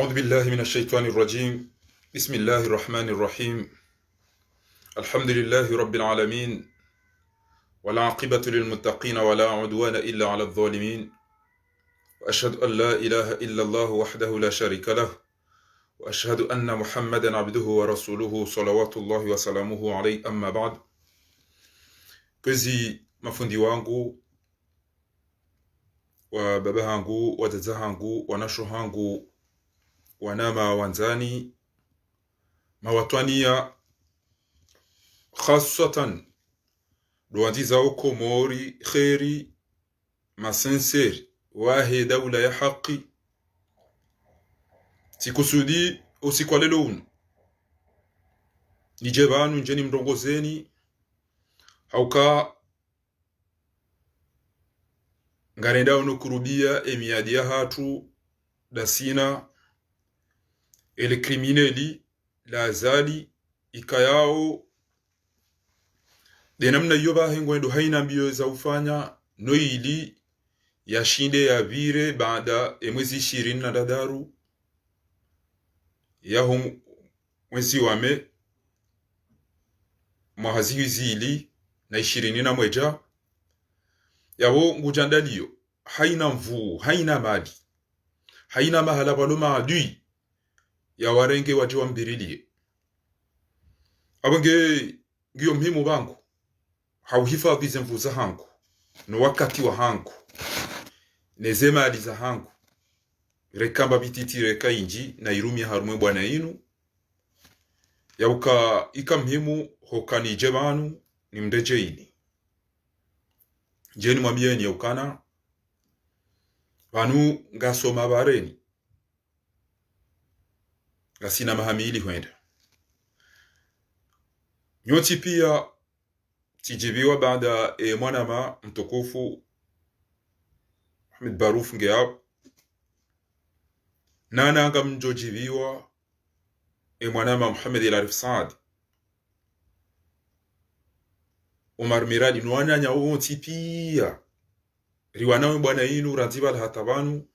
أعوذ بالله من الشيطان الرجيم. بسم الله الرحمن الرحيم. الحمد لله رب العالمين، والعاقبة للمتقين ولا عدوان إلا على الظالمين، وأشهد أن لا إله إلا الله وحده لا شريك له، وأشهد أن محمدا عبده ورسوله صلوات الله وسلامه عليه. أما بعد. Kwezi mafundi wangu wa baba hangu wa dada hangu wa nasho hangu wanama wanzani mawatwania khasatan duanzi zao komori kheri masinceri wahe daula ya haki sikusudi usikwalelo unu nijebanu njeni mrongozeni hauka ngarenda uno kurubia emiadi ya hatu dasina ele krimineli la azali ikayao denamna yoba hengwendo haina mbio za ufanya noili ya shinde ya vire baada mwezi 20 na dadaru ya mwezi wame mahazizili na 20 na mweja yawo ngujandalio haina mvuu haina mali haina mahala palo maadui ya warenge wajiwa mbirilie abonge ngiyo mhimu bangu hauhifadhi zemvu za hangu no wakati wa hangu nezema aliza hangu rekamba bititi reka inji na irumia harumwe bwana inu yauka ikamhimu hokani jebanu ni mdejeini jeni mwambieni yaukana vanu ngasoma bareni ngasina mahamili huenda nyoti pia tijibiwa baada mwanama mtukufu Ahmed Baruf ngeab nana anga mjojibiwa mwanama Muhammad El Arif Saad Omar Miradi nuanya nyawo pia riwanawe bwana inu ranziba hatabanu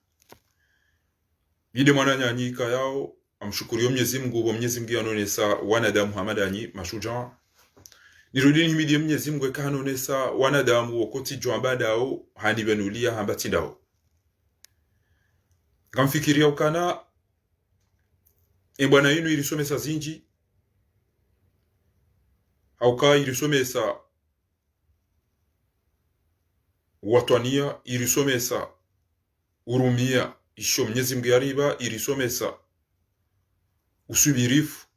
bide mwana nyanyika yao amshukuriyo Mwenyezi Mungu yanonesa wanadamu hamadani mashuja nirudini himidi Mwenyezi Mungu kanonesa wanadamu wokoti jwambadao hani benulia hambatindao kamfikiria ukana bwana inu irisomesa zinji hauka irisomesa watwania irisomesa urumia isho Mwenyezi Mungu yariba irisomesa usubirifu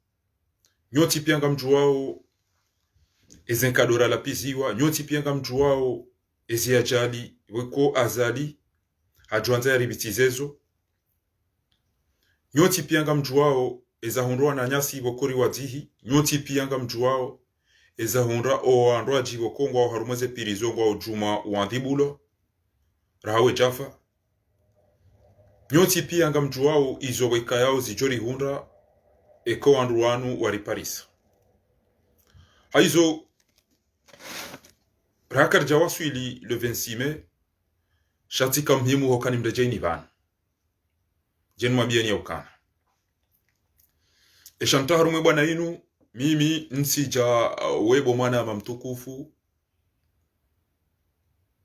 nyoti pia ngamjuwao ezenkadora lapiziwa nyoti pia ngamjuwao eziajali weko azali hajuanza yaribitizezo nyoti pia ngamjuwao ezahundwa na nyasi bokori wadzihi nyoti pia ngamjuwao ezahundra oandwa jibo kongwa harumeze pirizongwa ujuma wandhibulo rahawe jafa nyoti pia ngamjuwao izoweka yao zijori hundra eko andruanu wari Paris haizo rakar jawaswili le 26 mai shatika mhimu hokani mrejeni van jenu mabieni ya ukana eshantaharume bwana inu mimi nsija webo mwana ama mtukufu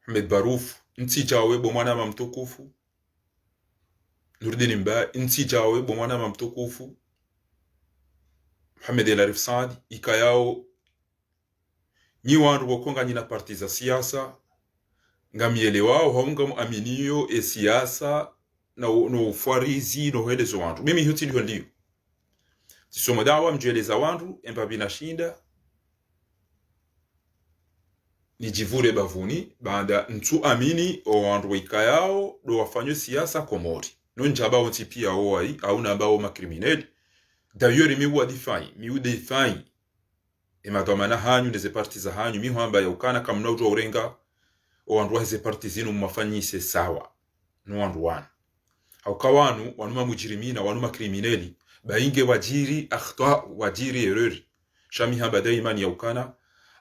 Ahmed Baruf nsija webo mwana ama mtukufu Nurdin Mba nsija webo mwana ama mtukufu Muhammad El Arif Saad ikayao nyi wandu wakonga nyina parti za siasa ngamiele wao haunga muaminiyo siasa no ufarizi no helezo wandu mimi hiyo ndio tisoma dawa mjueleza wandu empabina shinda nijivure bavuni baada ntu amini o wandu waikayao do wafanywe siasa komori no njaba wonti pia owai au namba o makrimineli d'ailleurs miu defai emadamana hanyu ndeze parti za hanyu mi hamba ya ukana kamna ujwa urenga o wandu waze parti zinu mafanyise sawa no wandu wana haukawanu wanuma mujirimina wanuma krimineli bainge wajiri akhta wajiri errori shami hamba daima ya ukana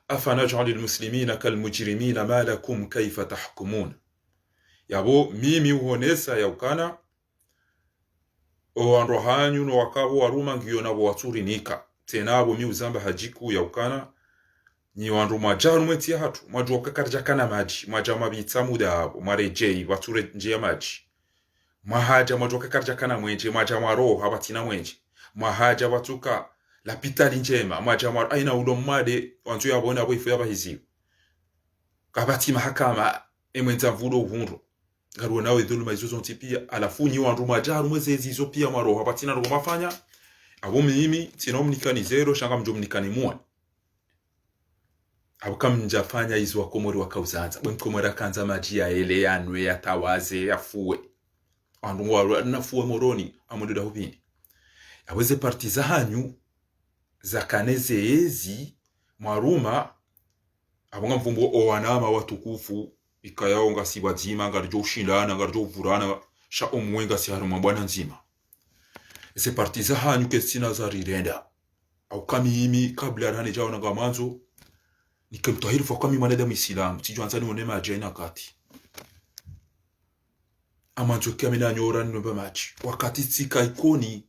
afanaj'al almuslimina kalmujrimina ma lakum kayfa tahkumun yabo mimi uonesa ya ukana o andro hanyu no wakabo waruma ngiyo na waturi nika tena abo mi uzamba hajiku ya ukana ni wandu majaru mweti hatu mwajua kakarja kana maji mwaja mabitsa muda abo marejei wature njia maji mahaja mwajua kakarja kana mwenje mwaja mwaro habatina mwenje mahaja watuka la pitali njema mwaja mwaro aina ulo mwade wanzu ya bona wifu ya bahiziu kabati mahakama emwenza vudo uhundu ngaruwa nawe dhuluma izo zonti pia alafu nyi wandu majaru mwezezi izo pia mwaro habatina rugo mafanya abo mimi tinomnikani zero shanga mjomnikani muwa abo kamnjafanya izo wakomori wakauzanza bwemkomori akanza maji ya ele yanwe ya tawaze ya fuwe wandu mwaro nafuwe moroni amunduda hubini aweze partiza hanyu za kaneze ezi maruma abonga mvumbo owanama watukufu ikayao ngasi wajima ngarjo ushindana ngarjo uvurana sha omwenga si haruma bwana nzima ese partiza hanyu kestina za rirenda au kamimi kabla rane jao na gamanzo nikemtahiri fa kami maneda misilamu tijuanza ni onema ajena kati amanzo kamina nyora nnomba maji wakati tsika ikoni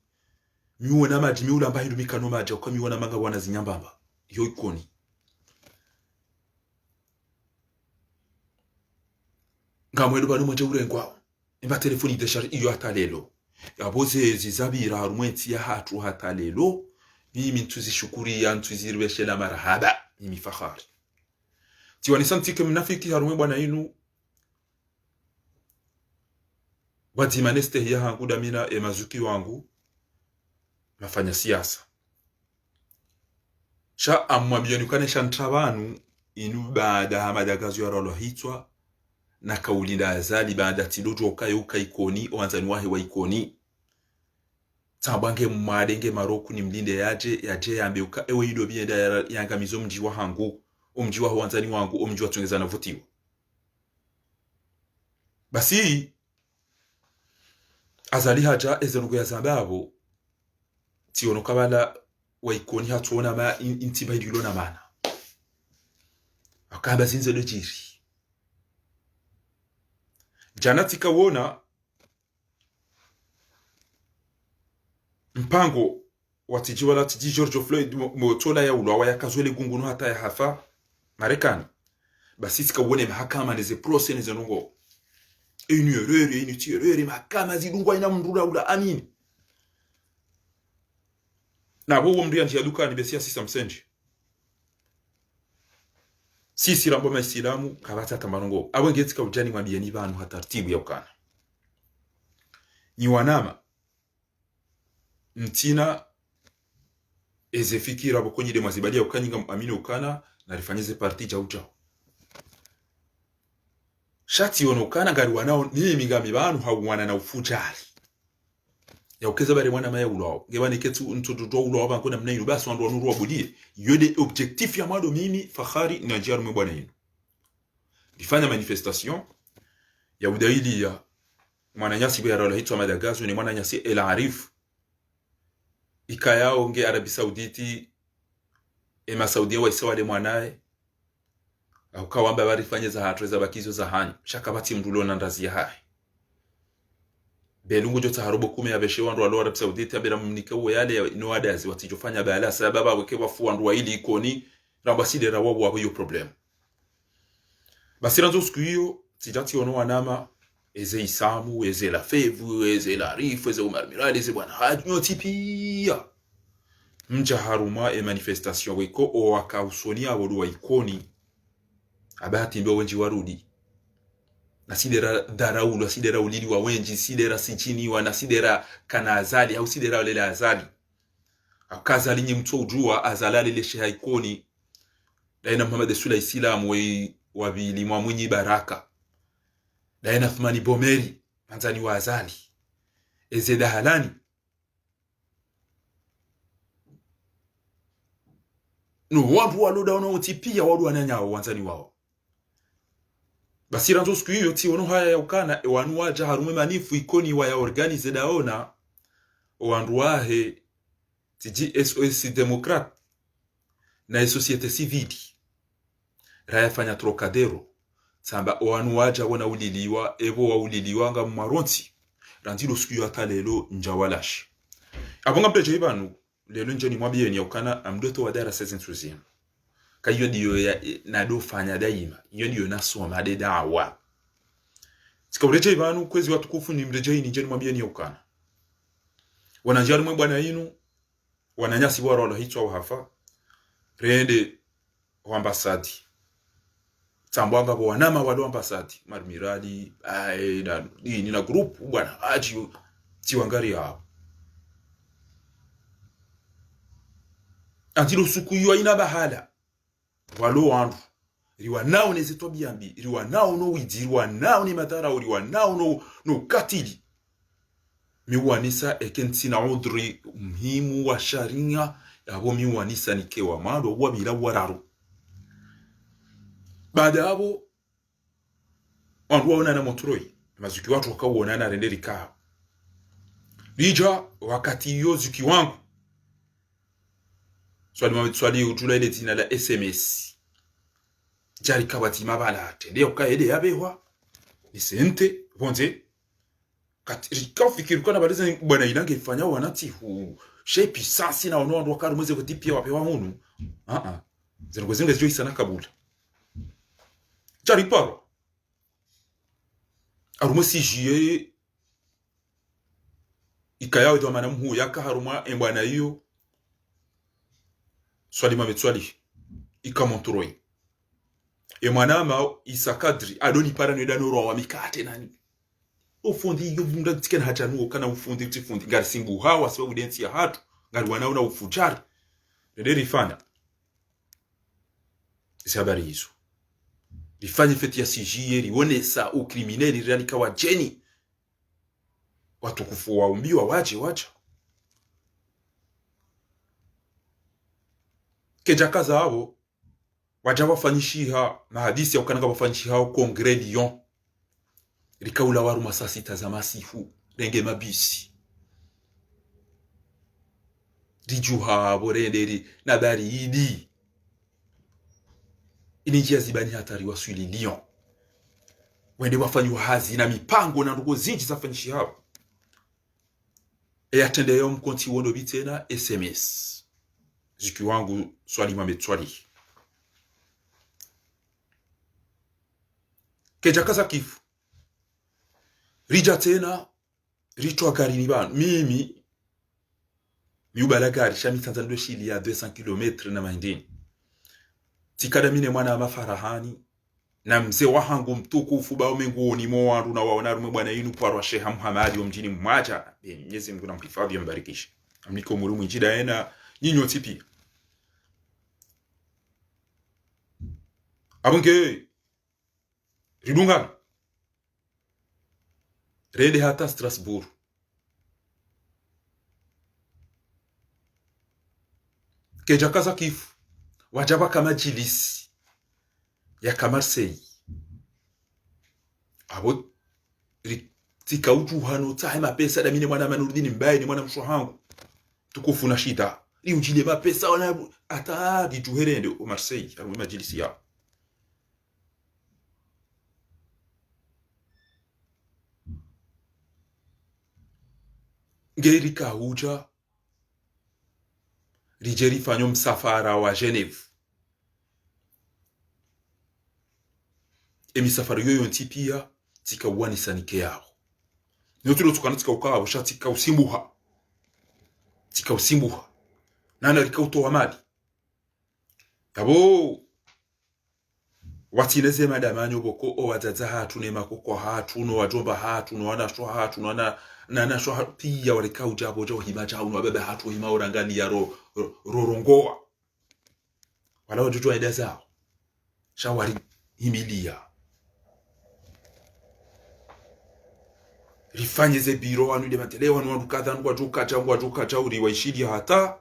miwona maji miula mba hindu mikano maji au kamiwona manga wana zinyambamba yo ikoni ngamwedo bano mwaje urengwa imba telefoni deshar iyo atalelo yaboze zizabira harumwenti ya hatu hatalelo mimi ntuzishukuria ntuzirweshela marhaba mimi fakhari tiwani santike mnafiki harumwe bwana inu wadzimaneste ya hangu damina emazuki wangu mafanya siasa sha amwambiani kanesha ntabanu inu baada hamadagazo ya rolo hitwa na kaulinda azali baada tidojo ukayuka ikoni oanzani wahe wa ikoni tabange mmadenge maroku ni mlinde yaje yambeuka ewe yido bienda yangamizo mji wa hangu omji wa wanzani wangu omji wa tungeza na votiwa basi azali haja ezenugo ya zambabo tiono kabala wa ikoni hatuona ma intiba idilona mana akaba zinze dojiri janati kawona mpango watijiwala tiji George Floyd motola ya ulwa ya kazwele gunguno hata ya hafa Marekani basi sikawone mahakama neze procès neze nungo une erreur mahakama zidungwa ina mndura ula amini na bowo mdia ntia duka ni besia sisa msenji sisi rambo maisilamu kabata tamanongo awengetika ujani mwabieni banu hatartibu ya ukana ni wanama mtina ezefikira bokonyi de mazibalia ukanyinga amini ukana na rifanyeze parti ja ujao shati onokana ngari wanao ni mingami banu hauwana na ufujali ya ukeza bare mwana maya ulao ngebani ketu ntododo ulao banko na mnayiru basi wandu wanuru wabudie yode objectif ya mwado mimi fakhari na jaru mbwana yinu difanya manifestation ya udaili ya mwana nyasi bya rola hitwa Madagazo ni mwana nyasi El Arif ikayao nge Arabi Sauditi ema Saudia wa isawa de mwanae au kawamba barifanye za hatreza bakizo za hani shakabati mdulo na ndazi ya hai belungu jota harobo 10 ya beshe wandu wa Arabi Sauditi abira mnika uwe yale no adazi watijofanya bala sababa weke wafu wandu wa ili ikoni rambaside rawabu wa hiyo problem basi ranzo siku hiyo tijati ono wanama eze Isamu eze la Fevu eze la Rifu eze Umar Mirali eze bwana haji nyoti pia mja haruma manifestation weko o wakausonia wadu wa ikoni abati mbiwa wenji warudi na sidera daraulu sidera ulili wa wenji sidera sichini wa na sidera kana azali au sidera lele azali akazali nyi mtu ujua azalali le sheha ikoni daina Muhammad Sula Islam wa bili mwinyi baraka daina Thmani Bomeri manzani wa azali ezeda halani no wadu waloda wanaotipia wadu wananyao wanzani wao basi ranzo siku hiyo tiono haya ya ukana wanu waja harume manifu ikoni wa ya organize daona wandu wahe tiji SOS Democrat na societe civili raya fanya trocadero samba wanu waja wana uliliwa evo wa uliliwa nga mmaronti randilo siku hata lelo njawalashi abonga mpeje ibanu lelo njeni mwabie ni ukana amdoto wa dara sasa ntuzima kayo diyo ya nado fanya daima iyo diyo nasoma de dawa sikabureje ibanu kwezi watukufu ni mreje ni njeni mwabie ni ukana wananjari mwe bwana yinu wananyasi bora wala hitwa hafa rende wa ambasadi tambwanga bo wanama walo ambasadi marmiradi na ni na group bwana aji tiwangari hapo antilo suku yo ina bahala walo wandu riwa nao nezeto biambi riwa nao no widi riwa nao ni matara riwa nao no katili miwanisa ekentina udri muhimu wa sharia yabo miwanisa nikewa mando wa bila wararu baada hapo wandu waona na motoroi mazuki watu wakaona na renderi kaa lija wakati yo zuki wangu swali ujula ile tina la SMS jari kabati mabala tende ukaede yabewa nisente bonze katika fikiri kwa nabaliza bwana ilange ifanya wanati hu shape sasi na ono ndo karu mweze kutipia wapewa hunu zingozinga zio isana kabula jari paro arumasi jiye ikayawe do mana mhu yaka haruma embwana hiyo swali mabetswali ikamontoroi mwanama isakadri adoni para no danoro wa mikate nani ufundi yubunda tikena hatanuo kana ufundi tifundi ngari simbu hawa sababu densi ya hatu ngari wanaona ufujari nderi fanya isi habari hizo lifanye feti ya sijie lionesa ukrimineli realika wa jeni watukufu waumbiwa waje kejakaza hao waja wafanyishiha mahadisi ya ukananga wafanyishiha au kongre Lyon rikaula waru masasi tazamasifu renge mabisi dijuha borenderi na baridi inijia zibani hatari waswili Lyon wende wafanyu hazi na mipango na ndugo zinji zafanyishi hao atende yo mkonti wono bitena SMS ziki wangu swali mametswali kejakaza kifu rija tena richo gari ni bana mimi miubala gari shami tanzania shili ya 200 km na mahindini tikada mine mwana wa mafarahani na mzee wahangu mtukufu bao mengoni mwandu na waona rume bwana yinu kwa Sheikh Muhammad wa mjini mmoja Mwenyezi Mungu namhifadhi ambarikishe amniko murumu njida ena nyinyo tipi abunge ridunga rende hata Strasbourg kejakaza kifu wajaba kama jilisi ya Marseille abo tika utu hano taima pesa da mine mwana manurudini mbaye ni mwana mshohangu tukufu na shida li ujile mapesa wana ata dituherende o Marseille aru majilisi ya ngeri kauja rijeri fanyo msafara wa Genève emisafara yoyo ntipia tika wani sanike yao nyotulo tukana tika ukawa shatika usimbuha nana rikauto wa mali yabo watineze madamanyo boko o wadaza hatu ne makoko hatu no wajomba hatu no wana shwa hatu no na shwa pia walikau jabo jo himaja uno baba hatu hima orangani ya rorongoa wala wajojo ida zao shawari himilia rifanye ze biro wanu de matelewa no dukadha ngwa juka uri waishidi hata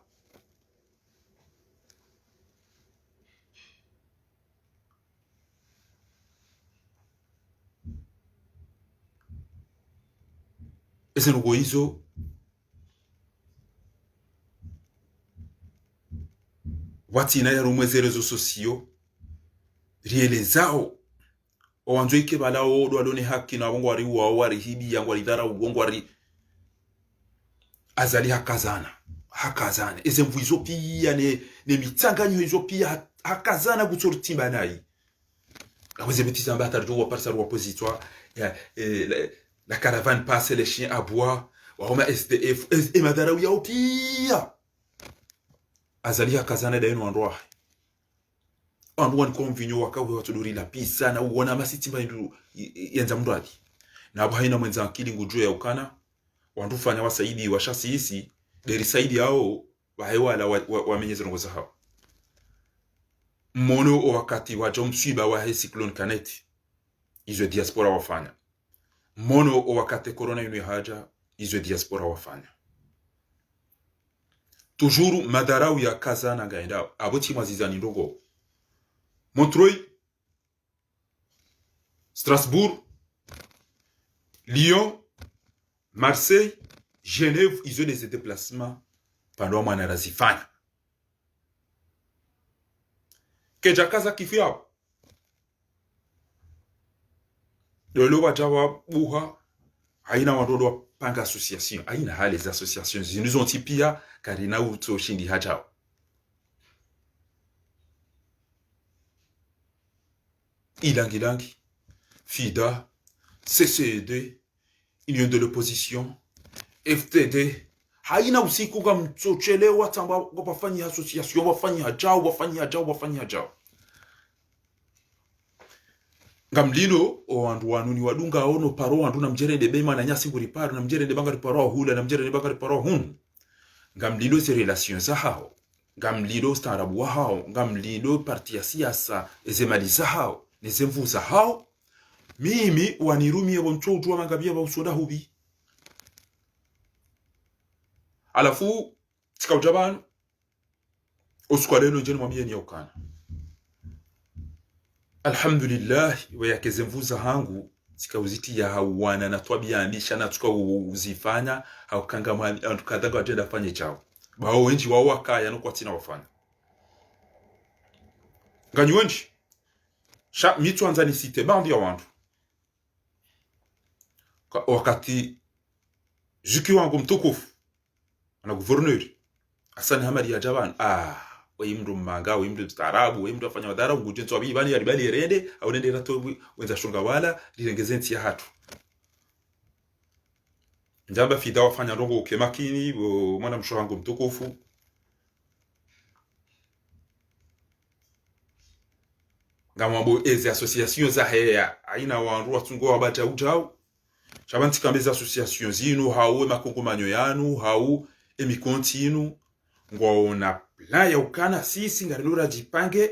ese nugo hizo wati na yaro mweze rezo sosio rielezao owanzo ike balao odo alone haki na wangu wari uwa wari hibi yangu wari dhara ugongo wari azali hakazana eze mvu izo pia ne mitsanganyo izo pia hakazana gutsortimba nayi aweze betiza mbata rjo parsa oppositoire la caravane passe, les chiens aboient wahoma SDF et madara ya pia azali hakazana da eno andwa andwa ni konvinyo wakawe watuduri la pisa na uona masitimba ndu yenza mradi na abo haina mwenza akili ngujo ya ukana wandufanya wasaidi washasi isi deri saidi yao wahewala wamenyeza ngo zao mono wakati wa jomsiba wa cyclone kaneti izo diaspora wafanya mono wakati corona inu haja izo diaspora wafanya toujours madarau ya kaza na gaenda aboti mazizani ndogo Montreuil, Strasbourg, Lyon, Marseille, Genève, ils ont des déplacements pendant mon razifanya. Keja kaza kifia. Lolo wajawa buha haina wandodo panga association, haina hali za associations zinizotipia karina uto shindi hajao. Ilangi, FIDA, CCED, Union de l'opposition, FTD, haina usiku ga mchochelewa tamba wafanya association, wafanya hajao. Ngamlino owandu wanuni wadunga ono paro wandu na mjere de bema na nyasi kuriparo na mjere de bangari paro hula na mjere de bangari paro hun. Ngamlino se relations za hao. Ngamlino starabu wa hao, ngamlino parti ya siasa ezemali za hao. Nezemvu za hao mimi wanirumie woncho ujua mangabia wa usoda hubi alafu tika ujabano uskwaleno njeni mwambie ni ya ukana alhamdulillah wa ya kezemvu za hangu tika uziti ya hawana na tuwabia andisha na tuka uzifanya haukanga tukadaga wajenda fanye chao bao wenji wawaka ya nukwa tina wafanya nganyuenji mitu anzani site bandi ya wandu wakati juki wangu mtukufu ana gouverneur Hassan Hamadi ya Jaban weimdu manga weimdu tarabu weimdu afanya wadara ngujenzo wabi bali alibali rende au nende rato wenza shunga wala lirengezenti ya hatu njamba FIDA wafanya ndongo kemakini mwana msho wangu mtukufu ngamambo ezi association za heya aina wandu watungo wabaja ujao shabanti kambeza association zinu hau makongomanyo yanu hau emikonti inu ngwaona plan ya ukana sisi ngarilora jipange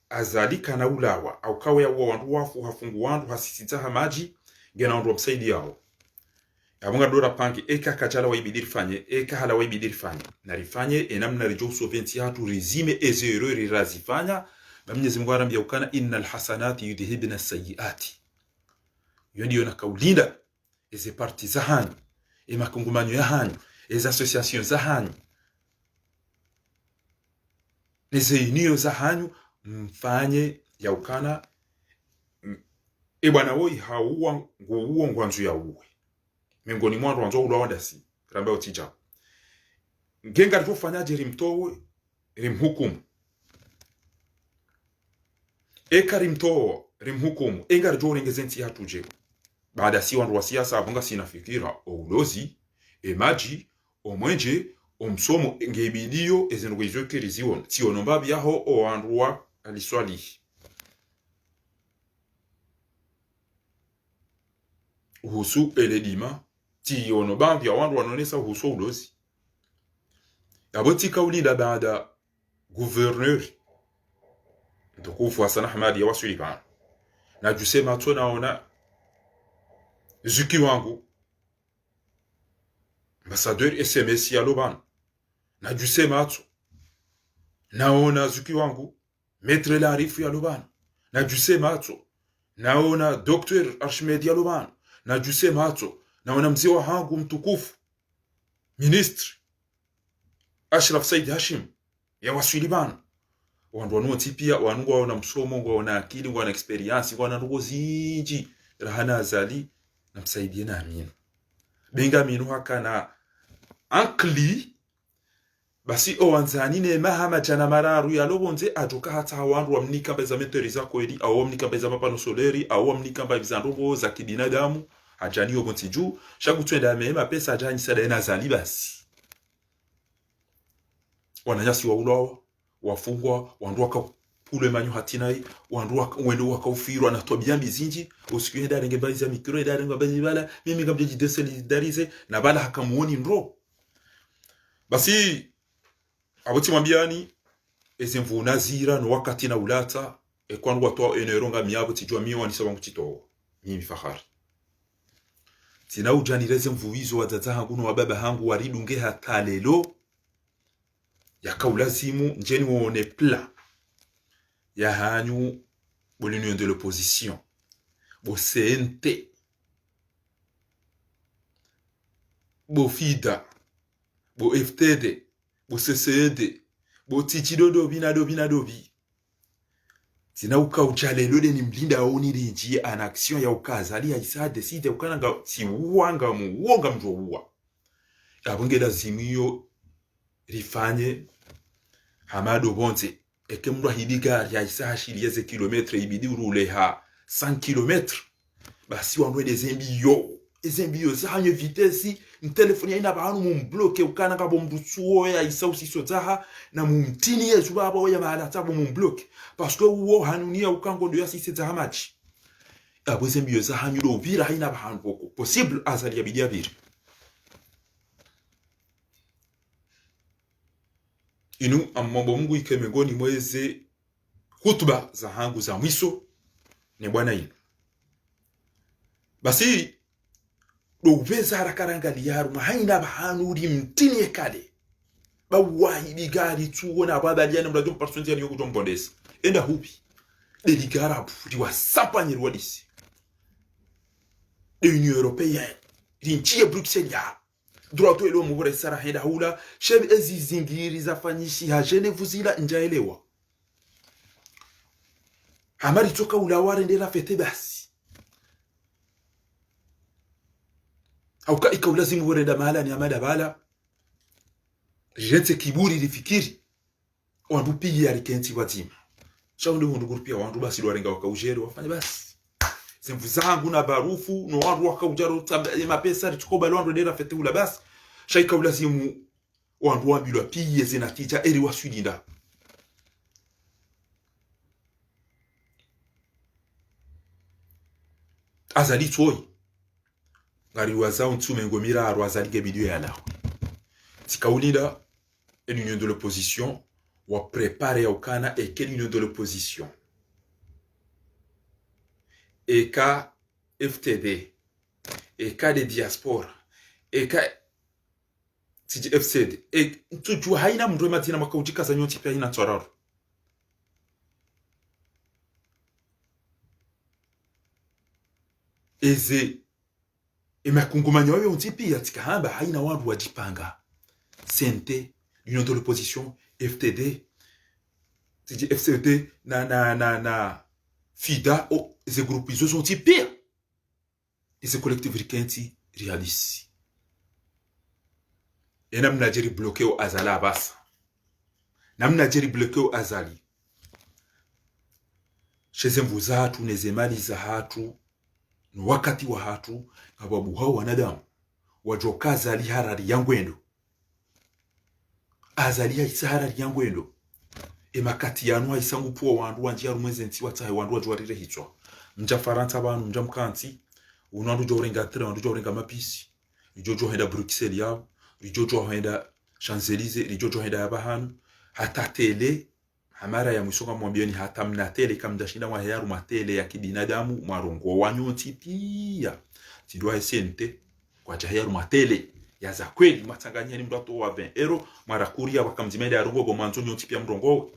azali kana ulawa au kawe ya wandu wafu hafungu wandu hasisita hamaji ngena wandu wabsaidi yao yabunga dora pangi eka kachala waibidiri fanye eka hala waibidiri fanye narifanye enamna rijo soventi hatu rizime ezero rirazifanya Mwenyezi Mungu anambia ukana innal hasanati yudhibna as-sayyiati. Hiyo ndio nakaulinda eze parti za hanyu, makungumanyo ya hanyu, eze association za hanyu. Eze union za hanyu mfanye ya ukana bwana woi hauwa nguo ngwanzu ya uwe. Miongoni mwa wanzo ulawanda si ramba otija. Ngenga tufanyaje rimtowe rimhukumu rimto rimhukumu engar jo rengezenti hatuje baada si wandu wa siasa abunga sinafikira oulozi maji omwenje omsomo ngebidio ezenugwezo kirizion tionomba byaho o wandu wa aliswali husu eledima tionomba bya wandu wanonesa husu oulozi yabotika ulida baada gouverneur mtukufu Hassan Hamadi ya wasuli bana na jusema tunaona zuki wangu ambassadeur SMS ya Loban na jusema tu naona zuki wangu maître Larif ya Loban na jusema tu naona Dr. Archimed ya Loban na jusema tu naona mzee wa hangu mtukufu ministre Ashraf Said Hashim ya wasuli bana wandu wanuoti pia wanungu wana msomo ngwa wana akili ngwa wana experience ngwa wana ndugo zinji rahana azali na msaidie na aminu benga aminu haka na ankli basi owanzani ne mahama jana mararu ya lobonze ajoka hata wandu wa mnika mbeza meteri za kweli au mnika mbeza mapano soleri au mnika mbeza bizandogo za kibinadamu ajani obonti juu shagu twenda mema pesa ajani sada ena zali basi wananyasi wa ulowa wafungwa wandu waka pule manyo hatinai wandu waka wendo waka ufirwa na tobia mizinji usiku henda renge baliza mikiro henda renge baliza bala mimi kabjeji desolidarize na bala hakamuoni nro basi aboti mwambiani ezemvu nazira no wakati na ulata ekwanu watoa eneronga miabo tijua miwa nisaba mkutitoa mimi fahari tina ujani reze mvuizo wa dada hangu no wababa hangu waridunge hata lelo yakaulazimu njeni wone pla ya hanyu bo l'union de l'opposition bo CNT bo FIDA bo FTD bo CCD bo tichidodo binadobi tina ukauchale lode ni mlinda oni rinji an action ya ukazali ya isa decide ukananga si uwanga muwonga mjo uwa yabungela zimiyo rifanye hamado bonze eke mwa hidiga ya isa hashilieze kilometre ibidi urule ha 100 km basi wanwe des embiyo za hanye vitesi mtelefoni ya ina bahanu mumbloke ukana kabo mbutuo ya isa usiso zaha na mumtini ya zuba haba ya mahala tabo mumbloke parce que uo hanunia ukango ndo ya sisi zaha machi abo zembiyo za hanyu do vira haina bahanu poko possible azali ya bidia vira inu amambo mungu ikemegoni mweze hutuba za hangu za mwiso ni bwana inu basi do veza harakaranga liyaru mahaina bahanu uri mtini ekale bawahi bigari tuona abadaliana mrado mparsonzi ya nyoku jombondesa enda hubi deligara pudi wa sampanyeri wadisi de Union Européenne rinchie Bruxelles ya droito elo mubure sara henda hula shebe ezizingiri zafanyishi ha Geneva zila njaelewa hamari toka ulaware ndela fete basi au ka ikaulazimu wenda mahala ni amada bala jente kiburi lifikiri wandu pigi ya rikenti watima shaunde hundu grupia wandu basi lwarenga wakaujeri wafanya basi zemvu zangu na barufu no wandu wakaujaro mapesa ritukoba lwandu ndela fete ula basi shaika ulazimu wandu wambilwa pigi zenatija eri wasudinda azali toi ngari wazao ntume ngomira arwazali gebidio ya lawe tikaulida l'union de l'opposition wa prepare ya ukana et quelle union de l'opposition eka FTD eka de diaspora eka FCD e tujua haina mndwe matina makaujika za nyonti pia hina tsoraru eze emakungumanyo wawe untipi ya tika hamba haina wandu wajipanga CNT, l'union de l'opposition, FTD, FCD, na FIDA, ces groupes, ils sont pires. Et ces collectifs ricanti réalisent. Et nam Nadjeri bloqué au Azala Abbas. Nam Nadjeri bloqué au Azali. Chez vous hatu, nezemali za hatu, wakati wa hatu, ababu hao wanadamu, wajoka azali harari yangwendo. Azalia isahara ryangwendo emakati yanu aisangu puwa wandu wanjia rumweze nti watahe wandu wajuarire hichwa mja Faransa banu mja mkanti unandu jorenga tere wandu jorenga mapisi rijojo henda Bruxelles yao rijojo henda Champs-Élysées rijojo henda yabahanu hata tele hamara ya mwisonga mwambioni hata mna tele kamdashinda wa heyaru matele ya kibinadamu marongo wanyonti pia tidwa esente kwa jaheyaru matele ya za kweli matanganya ni mdato wa 20 euro mara kuria wakamzimenda ya rungo gomanzo nyonti pia mrongo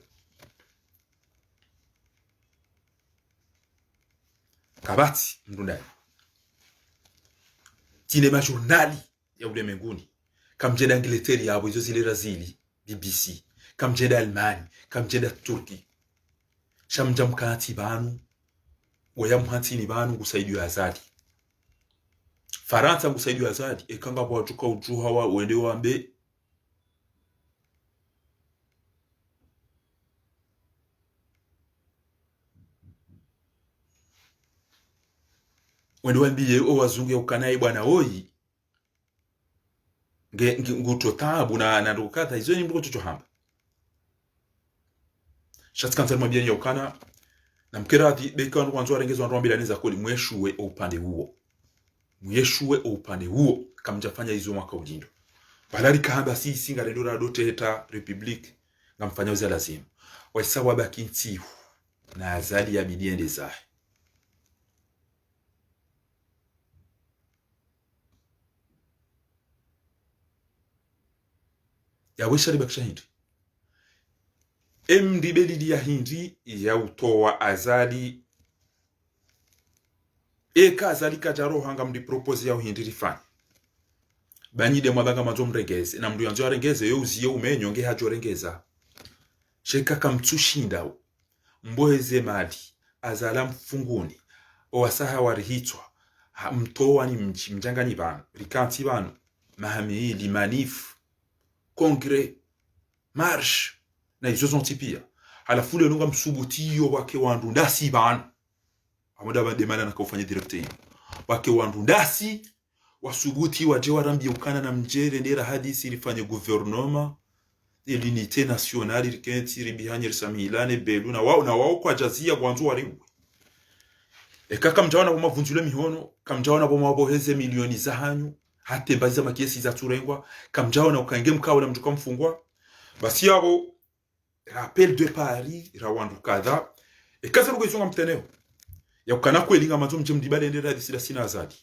kabati mdundani tinema journali ya ulimwenguni kamjeda Inglaterra yabo hizo zile razili BBC kamjeda Almani kamjeda Turki shamja mkati banu waya mhati ni banu kusaidia azali Faransa ngusaidia azadi ekanga kwa tuka ujuha wa wende wambe wende wambiye o wazungu ukanai bwana oyi nguto tabu na ndukata hizo ni mbuko tuchohamba shatskanza mwambia ya ukana na mkirati beka wanzo arengezwa ndombila neza koli mweshuwe upande huo kamjafanya hizo mwaka ujindo balari kahamba si singa rendora dote heta republic ngamfanya uza lazima waisawa bakinti na azali ya bidiende zahe ya wishari bakisha hindi mdibeli ya hindi ya utowa azali eka azali kajaro hanga mdi propose ya hindi rifani banyide mwabanga mazo mrengeze na mdu yanzo arengeze yo uziye umenyo nge hajo rengeza sheka kamtsushinda mboheze mali azala mfunguni owasaha warihitwa mtowa ni mjangani banu rikanti banu mahamili manif kongre marche na izo zontipia halafu le nunga msubutiyo wake wandu ndasi banu amuda bandemana na kufanya directeur wake wandu ndasi wasubuti waje warambi ukana na mjere ndera hadisi ilifanya gouvernement l'unité nationale ilkenti ribihanye samilane belu na wao kwa jazia gwanzo wariwe ekaka mjawana boma vunjule mihono kamjawana boma waboheze milioni za hanyu hate baza makiesi za turengwa kamjawana ukange mkawa na mjuka mfungwa basi yabo rappel de Paris rawandu kadha ekaza rugo izonga mteneo ya ukana kwelinga mazo mjemdibale ndera hadisi sina azadi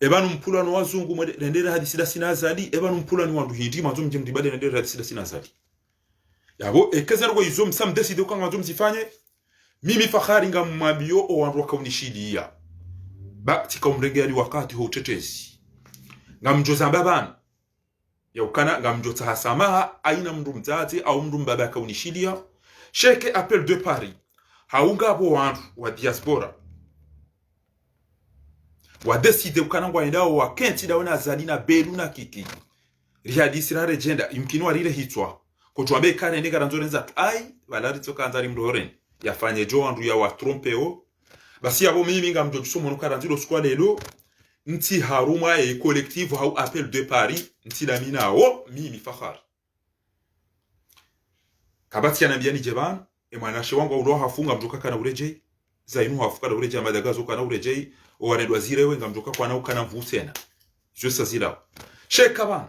ebanu mpula no wazungu mwendera hadisi sina azadi ebanu mpula ni wandu hindi mazo mjemdibale ndera hadisi sina azadi yabo ekaza rugo izo msam decide ukanga mazo mzifanye mimi Fakhari ngamwabio o wandu wakaunishidia ba tika umregeli wakati ho utetezi ngamjoza babana ya ukana ngamjota hasamaha aina mndu mzazi au mndu mbaba kaunishidia sheke appel de Paris haunga abo wandu wa diaspora wa decide ukana ngwaendao wa kenti daona azalina belu na kiki rihadisi la legenda imkinu arire hitwa kutwabe kare ndega ranzorenza ai balari toka anzari mdoren yafanye jo wandu ya wa trompeo basi abo mimi ngamjo chumo nukaranziro skwa lelo nti haruma e collective hau appel de Paris nti la minao mimi Fakhari kabati anambiani jeban e mwanashe wangu ulo hafunga mjoka kana ureje zainu hafuka da ureje amadagazo kana ureje o wanedwa zirewe ngamjoka kwa na ukana mvusena josa zila sheka ban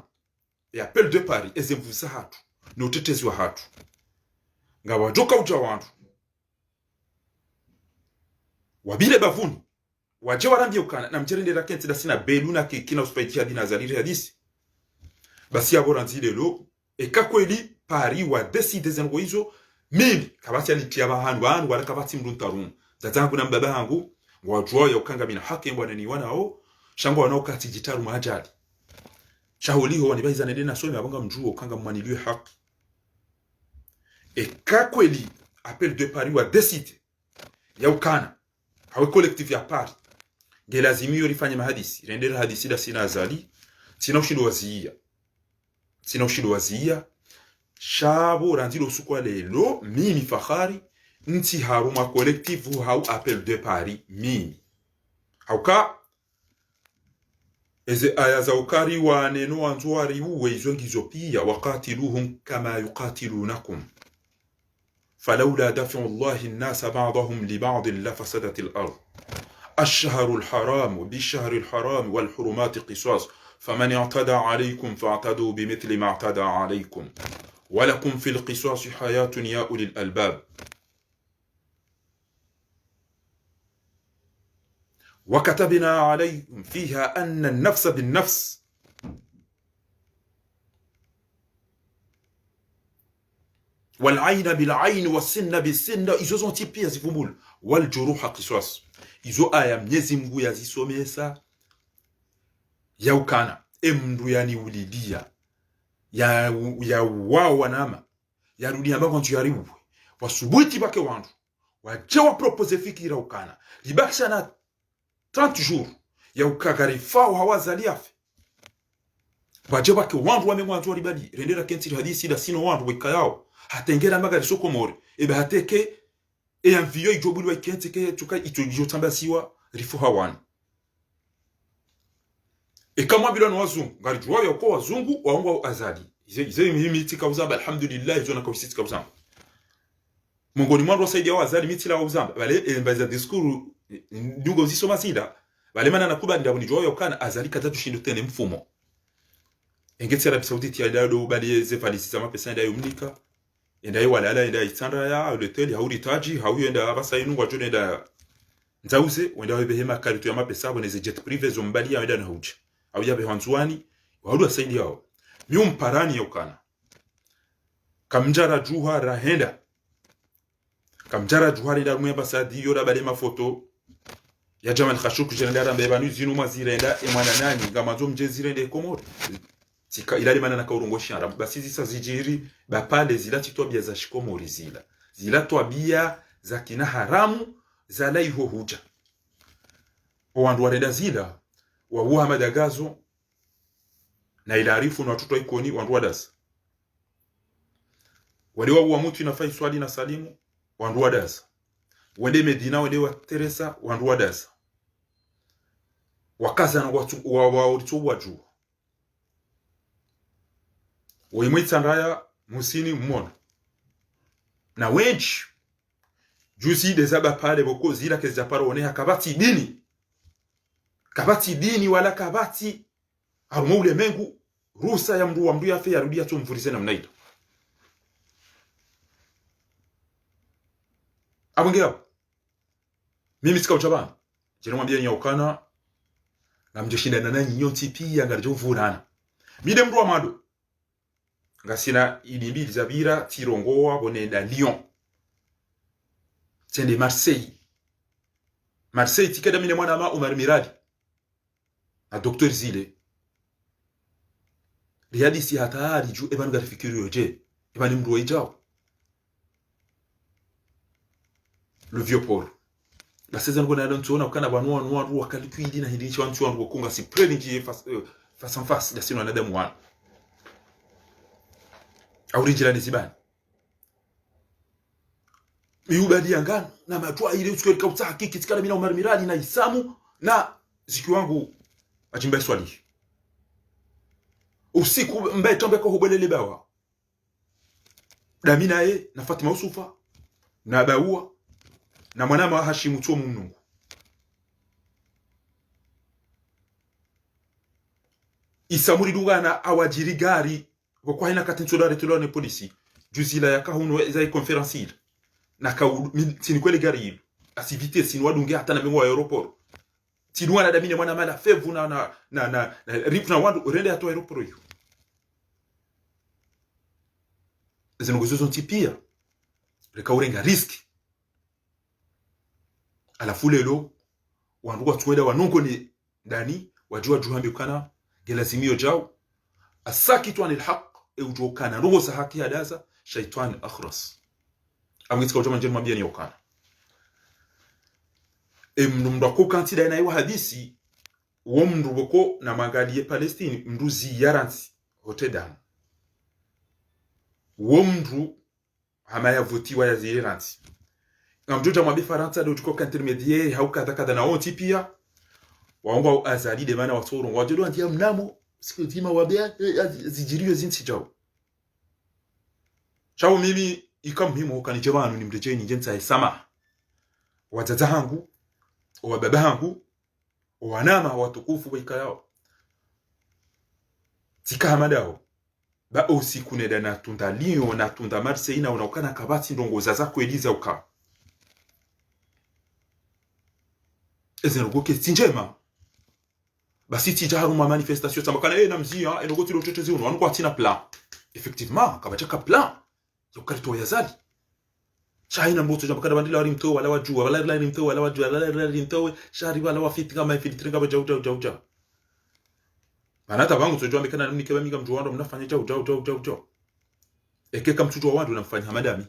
e appel de Paris ezemvusa hatu no tetezi wa hatu ngawa joka uja wandu wabile bavuni waje warambi ukana na mjerendera kenti da sina beluna kina usipaitia dina zaliri hadisi basi abora nzile lo ekakweli Paris wa decide zengo hizo mimi kabati alitia bahandu wala kabati mduntarum zatangu na mbaba hangu wajua ya ukanga mina haki mbwana ni wanao shango wanaokati jitaru majali shahuliho wanibaiza nende na somi abanga mjuo ukanga mwaniliwe haki ekakweli appel de Paris wa decide ya ukana hawe collective ya Paris ngelazimio lifanye mahadisi rendera hadisi da sina azali sina ushido wazia shabo ranzilo sukwa lelo mimi Fakhari nti haruma collective hau appel de Paris mimi hauka eze aya za ukari wa neno wanzuari uwe izongizo pia waqatiluhum kama yuqatilunakum فلولا دفع الله الناس بعضهم لبعض لفسدت الأرض الشهر الحرام بالشهر الحرام والحرمات قصاص فمن اعتدى عليكم فاعتدوا بمثل ما اعتدى عليكم ولكم في القصاص حياة يا أولي الألباب وكتبنا عليكم فيها أن النفس بالنفس والعين بالعين والسن بالسن izo zonti pia zivumbula waljuruha qisas izo aya Mwenyezi Mungu yazisomesa ya ukana emndu yani ulidia ya wao wanama ya rudia mbako ntu yariwe wasubuti bake wandu waje wa propose fikira ukana libakisha na 30 jours ya ukagarifa hawazali afi wajeba ke wandu wame mwanzo ribadi rendera kenti hadisi da sino wandu wikayao hatengera magari soko mori ebe hateke e envio ijobuli wa kenti ke tuka itujo tambasiwa rifu hawani e kama bila no wazungu ngari jwa yako wazungu waongo azali ize mimi tika uzamba alhamdulillah izo na kausiti kauzamba mongoni mwandu wasaidia wazali mitila uzamba bale mbaza diskuru ndugo zisoma sida bale mana nakuba ndabuni jwa yokana azali katatu shindo tene mfumo engeti Arabie Saoudite ya dado bali zefalisi sama pesa ndayo mlika ndayo walala ndayo itandra ya hotel hauri taji hauyenda abasa inungwa jone nda nzauze wenda webehema karitu ya mapesa boneze jet privé zombali ya wenda na huja au yabe hanzwani wahudu wasaidi yao miumparani yokana kamjara juha rahenda kamjara juha renda rumemba sadi yora bale mafoto ya Jamal Khashoggi jenera mbebanu zinu mazirenda emwana nani ngamazo mjezirende komori tika ilali mana na kaurongo shara basi zisa zijiri bapande zila titwa bia za shikomori zila twabia za kina haramu za laiho huja wandu warenda zila wa madagazo na ilarifu na watoto ikoni wandu wadasa wale wa mtu inafai swali na salimu wandu wadasa wende Medina wende wa Teresa wandu wadasa wakaza na watu wa juu Waimwita ndaya musini mmona na wenchi juzi dezaba pale boko zila keza paro oneha kabati dini wala kabati harumo ule mengu rusa ya mdu wa mdu ya fe yarudia tu mvurize na mnaida abongea mimi sika uchabana jeno mwambia nyokana na mjoshinda na nanyi nyoti pia ngarjo vurana mide mdu wa mado ngasina idimbi zabira tirongoa bonenda Lyon tende Marseille tikada mine mwana ma Omar Miradi na Dr Zile riadi si hatari ju eban garifikiri yoje eban mdu ijao le vieux Paul la saison qu'on a dans tuona ukana banwa noa ru wakalikuidi na hindi chwantu wangu kunga si preni face en face da sino anadamu wana aurijila nizibani miubadi yangano na matwa ile usikweli kauta hakiki tikana mina Omar Miradi na Isamu na ziki wangu ajimba swali usiku mbaye tombe ko hobelele bawa damina ye na Fatima Usufa na Baua na mwanama wa Hashimu tuo mnungu Isamu ridungana awajiri gari kwa hina katentola retolone polisi juzila ya kahunu za conference na ka sinikwele gari asivite sinwa dunge hata na bengo wa aeroport tinwa na damine mwana mala fevu na rip na wandu rende ato aeroport yo zinongozo zontipia rekaurenga riski alafu lelo wandu watweda wanongo ni ndani wajua juhambi kana gelazimio jao asakitu anil haq ujokana roho haki hadaza shaitan akhras amwitika ujoma njema mbia ni yokana mnumdako kantida na iwa hadisi uo mnduboko na magali ye Palestine mndu ziyaransi hotedam uo mndu hamaya votiwa ya ziyaransi na mjuja mwabi Faransa do tuko intermediaire hauka takada na onti pia waomba azali de mana watoro wajelo antia mnamo siku zima wabea zijirio zinsi jao chao mimi ikamhimo kanijebanu ni mrejeni jensa sama wazaza hangu wa baba hangu wanama watukufu wika yao tika hamadao ba usiku neda na tunda Lyon na tunda Marseille na unaokana kabati ndongo zaza kueliza uka ezenugoke sinjema basi tijaru ma manifestation samakana na mzia enogoti lotetezi uno anuko atina plan effectivement kabachaka plan yokalito yazali shaina mboto jamba kada bandila rimto wala wajua wala rimto wala wajua wala rimto shari wala wafiti kama infiltre kama jau manata bangu tojwa mekana nini keba minga mjuando mnafanya jau eke kama mtuto wa wandu unamfanya madami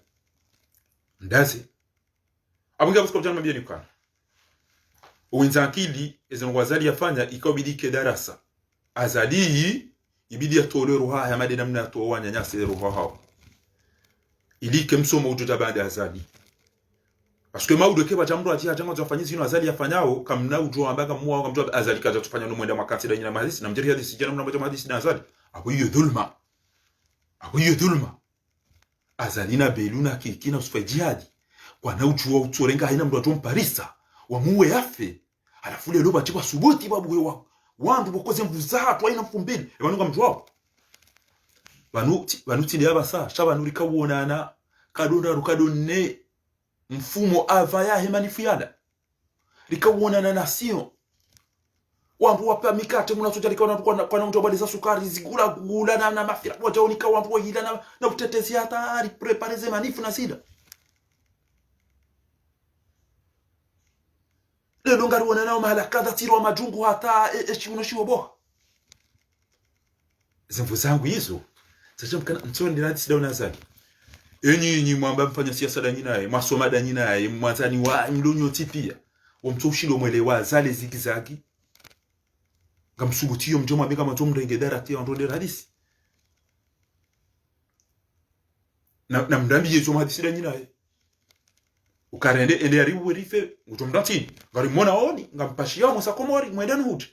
ndazi abunga busko jana mabia nikana wenzakili ezo wazali yafanya ikabidi ke darasa azali ibidi atole ruha ya madena mna to wanyanyase ruha hao ili kemsomo ujoja baada azali parce que maudo ke bajamro ati ajanga zafanyisi zino azali yafanyao kamna ujo ambaka muwa kamjua azali kaza tufanya no mwenda makati da nyina mahadisi na mjeri hadisi jana mna mahadisi na azali abo hiyo dhulma azali na beluna kikina usifa jihadi kwa na ujua utorenga haina mtu atomparisa wamuwe yafe alafu lelo bachikwa subuti babu wewa wandu bokoze mvuzatu haina mfumbili ebanuka mtu wao banuti ndi abasa shabanuri kawonana kadonda rukadonne mfumo ava ya hemanifiana likawonana nation wandu wapa mikate munasoja likaona kwa mtu abadiza sukari zigula gula na mafira wacha unika wandu wahila na utetezi hatari prepareze manifu na sida lelo ngari wona nao mahala kadha tiro majungu hata unoshiwa boha zimvu zangu hizo sasa mtoni ndani sida unazali enyi mwamba mfanya siasa da nyinaye masoma da nyinaye mwanzani wa mdonyo tipia wamtoshilo mwelewa zale zigizagi ngamsubutiyo mjoma beka matomdo ingedara tia ndode hadisi na mdambi yezo hadisi da nyinaye ukarende ende aribu werife utomdatini ngari mona oni ngampashia musa komori mwendani huti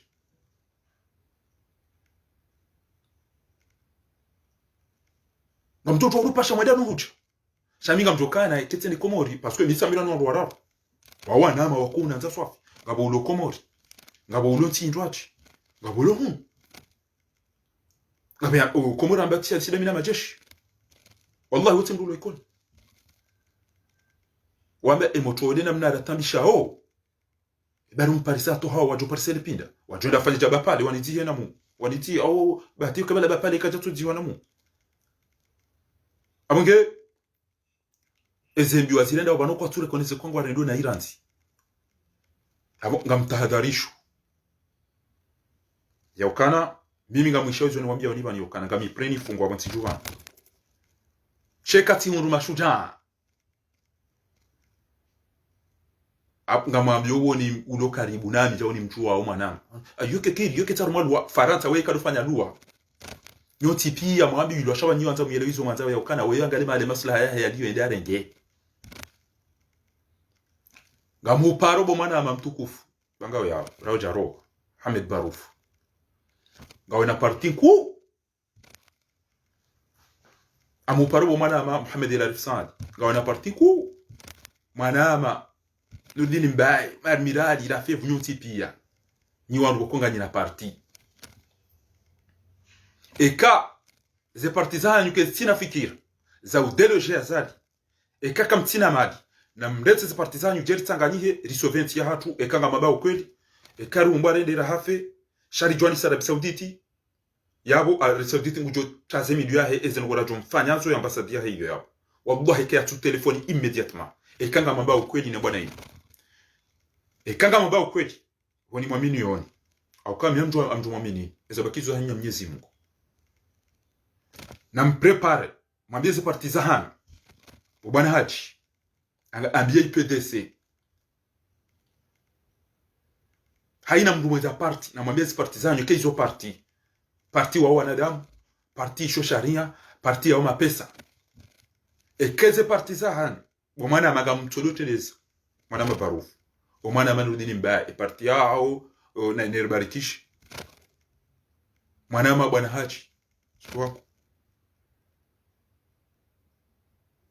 ngamtoto urupasha mwendani huti shaminga mtokana tete ni komori parce que misa milano ndo wararo wawana ama wakuna nza swafi ngabo ulo komori ngabo ulo tindwachi ngabo ulo ngabo komori ambatia sida mina majeshi wallahi wote ndulo ikoni wambe emotode na mnada tambisha ho baru mparisa to hawa wajo parisele pinda wajo ndafanya jaba pale wanitie na mu wanitie au bahati kabla bapale kaja tujiwa na mu abonge ezembi wazirenda wabano kwa ture konese kwangu warendo na Iranzi abo ngamtahadharisho yaukana mimi ngamwisha hizo niwaambia waniba ni yaukana ngami preni fungwa mwanzijuwa chekati unru mashuja ngamwambia uwo ni ulo karibu nami jao ni mtu wa mwanangu yoke tarumwa Faransa we kadofanya lua nyoti pia mwambi yilo shaba nyi anza mwelewizo mwanza ya ukana we angale male maslaha ya dio ende arenge ngamu paro bo mwana mamtukufu bangawe ya Roja Ro Hamid Baruf ngawe na parti ku amu paro bo mwana Muhammad El Arifsad ngawe na parti ku mwana Nurdini Mbaye marmirali la fait nyoti pia ni wandu konga nyina parti eka ze partizani yuke tina fikira za udeloje azali eka kam tina mali na mndetse ze partizani yujeri tanganyihe risoventi ya hatu eka nga mabao kweli eka rumba rendera hafe shari jwani Arabia Sauditi yabo Arabia Sauditi ngujo tazemi duyahe ezengola jomfanya zo ambassadeur ya hiyo yabo wallahi eka tu telefoni immédiatement eka nga mabao kweli na bwana hiyo kanga mabao kweli woni mwamini yoni au kama mtu amjumwamini ezabakizo hanya Mwenyezi Mungu na mprepare mwambie ze partizan bwana Haji ambie IPDC haina mdu mwenza parti na mwambie ze partizan yoke hizo parti wa wanadamu parti sho sharia parti ya mapesa ekeze partizan bwana magamtoloteleza mwana mabarufu omwana Nurdini Mbaye parti yao na Nerbarikishi mwana bwana Haji wako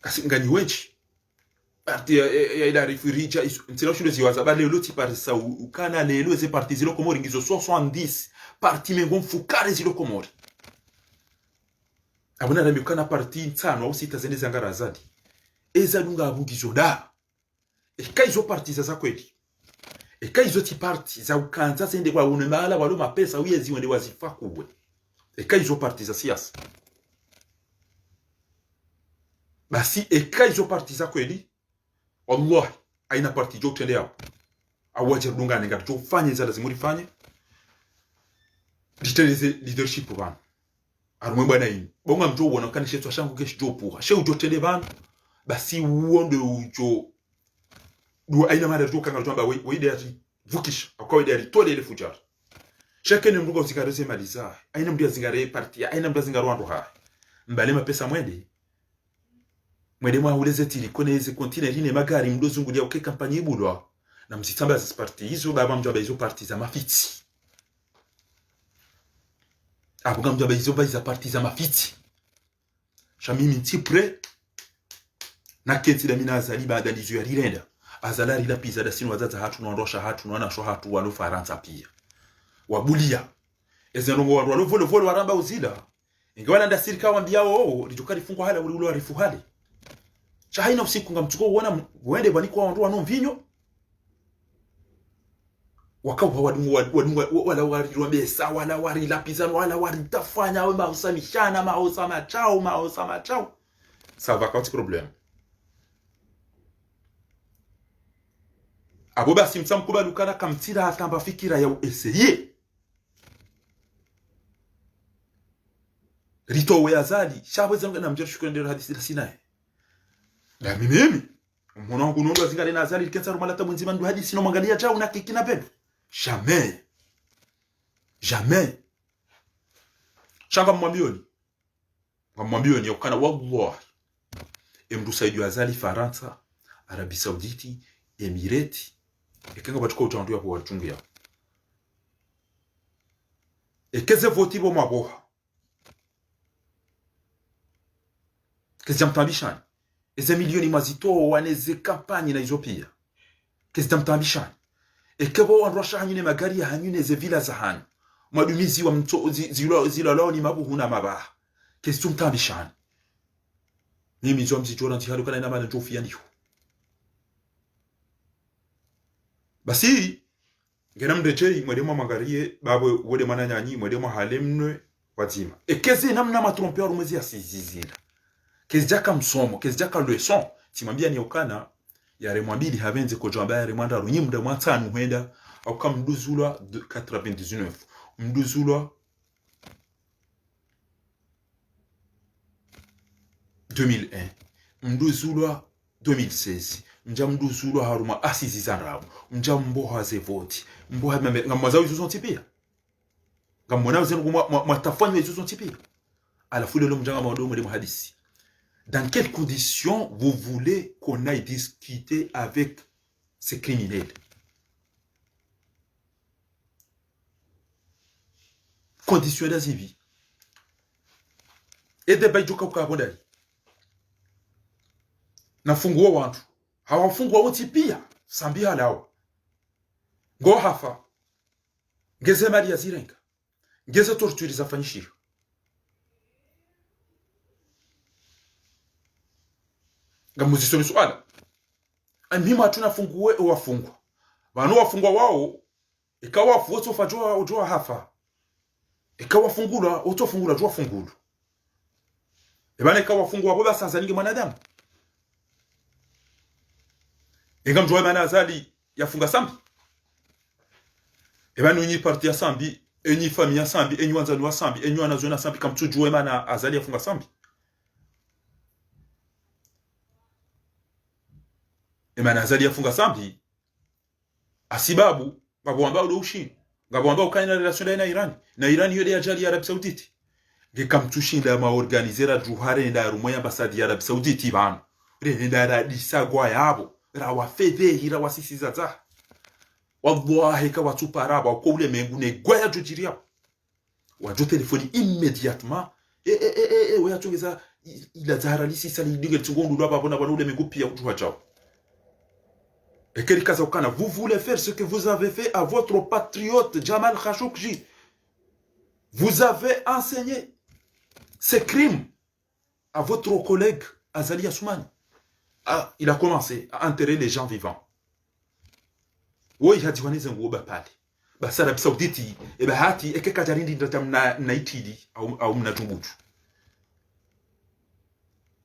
kasi ngani wenchi parti ya ila rifurija ntino shule ziwaza bale loti parisa ukana lelo ze parti zilo komori ngizo 70 parti mengo mfukare zilo komori abona rambi ukana parti ntano au sita zende zangara zadi eza lunga abugizo da eka izo parti za kweli eka izo ti parti za ukanza zende kwa unemala walo mapesa uyezi wende wazifa kubwe eka izo parti za siasa basi eka izo parti za kweli wallahi aina parti jo tende hapo awaje dungane ngato fanye za lazima ulifanye diteleze leadership bana arumwe bwana hii bonga mjo uona kanishe twa shangu keshi jo puha she ujo tende bana basi uonde ujo du aina mara tu kanga tuamba we ati vukisha akawaida ritole ile fujar shake ni mrugo zikareze maliza aina mdia zingare party aina mdia zingaro wandu ha mbale mapesa mwende mwa uleze tili kone hizi continent ine magari mdozungu dia okay kampanye ibulwa na mzitamba za party hizo baba mjaba hizo party za mafiti abuga mjaba hizo ba za party za mafiti shamimi ntipre na kenti da mina azali baada lizu ya rirenda azalari la pizza da sinu wazaza hatu naondosha hatu naona sho hatu wano faransa pia wabulia ezenongo wano volo waramba uzila ingewana nda sirika wambia oo litukari fungwa hala uli ulo arifu hali chahaina usiku ngamchuko uona wende bani kwa wandu wano mvinyo wakawa wadungu wala warirwambesa wala warilapizano wala waritafanya wema usamishana mausa machao ça va quand problème abo basi msamkuba lukana kamtira atamba fikira ya essayer rito we azali shabweza ngana mjero shukrendero hadisi la sinae la mimi mwana wangu ndo zingale na azali likensa rumalata mwenzima ndo hadisi no mwangalia chao na kikina pedo jamais shanga mwambioni yakana wallahi emdu saidu azali Faransa Arabie Saoudite Emirati ekenga batuko utandu yapo wachungia ekeze voti bo maboha kezi mtabishani eze milioni mazito waneze kampanye na izopia kezi mtabishani ekebo wanrosha hanyune magari ya hanyune ze vila za hanyu madumizi wa mto zilalo ni mabu huna mabaha kezi mtabishani mimi nzo mzijora ntihalu kana ina mana njofia niyo basi ngena mrejei mwedemo mangarie babwe wode mana nyanyi mwedemo halemnwe wazima ekeze namna matrompeur rumezi asizizira kezi jaka msomo kezi jaka leçon timambia ni okana yare mwambili havenze ko jamba yare mwanda runyimda mwatanu hwenda au kam mduzulwa 99 mduzulwa 2001 mduzulwa 2016 mja mduzulwa haruma asizi zanrabu mja mboha ze voti mboha ngamazawi zuzo tipia ngamona zenu mwatafanywa zuzo tipia alafu lelo mjanga madomo de hadisi. Dans quelles conditions vous voulez qu'on aille discuter avec ces criminels? Conditions d'azivi. Et de baijuka ukabondali. Na funguwa wantu. Hawafunguwa wote pia. Sambia lao. Ngo hafa. Ngeze mali ya zirenga. Ngeze torturi zafanyishira. Ngamuzisoni swala amhima tunafunguwe wafungwa banu wafungwa wao ikawa wafuoto ufajua ujua hafa ikawa fungula utofungula jua fungulu ebana ikawa wafungwa boba sanza ninge mwanadamu ngamjua mana azali yafunga sambi ebana unyi parti ya sambi enyi famia sambi enyi wanzani wa sambi enyi wanazona sambi kamtujue mana azali yafunga sambi emana azali yafunga sambi asibabu ngabo ambao do ushindi ngabo ambao kaina relation na Iran yode ajali ya Arabie Saoudite ngekamtushinda ma organizera juhare nda rumoya ambassade ya Arabie Saoudite bana renda radisa gwa yabo rawa feve hira wasisiza za wallahi ka watu paraba ko ule mengu ne gwa ya jujiria wajo telefoni immédiatement oya tongeza ila zahara lisi sali dinge tsungondu lwa babona bana ule mengu pia utuwa chao. Et vous voulez faire ce que vous avez fait à votre patriote Jamal Khashoggi. Vous avez enseigné ces crimes à votre collègue Azali Assoumani. Ah, il a commencé à enterrer les gens vivants. Oui, il a dit qu'on a pale. Bah, ça, Arabie Saoudite, et bah, hati, et que Kajarindi na itidi, au mna jumbutu.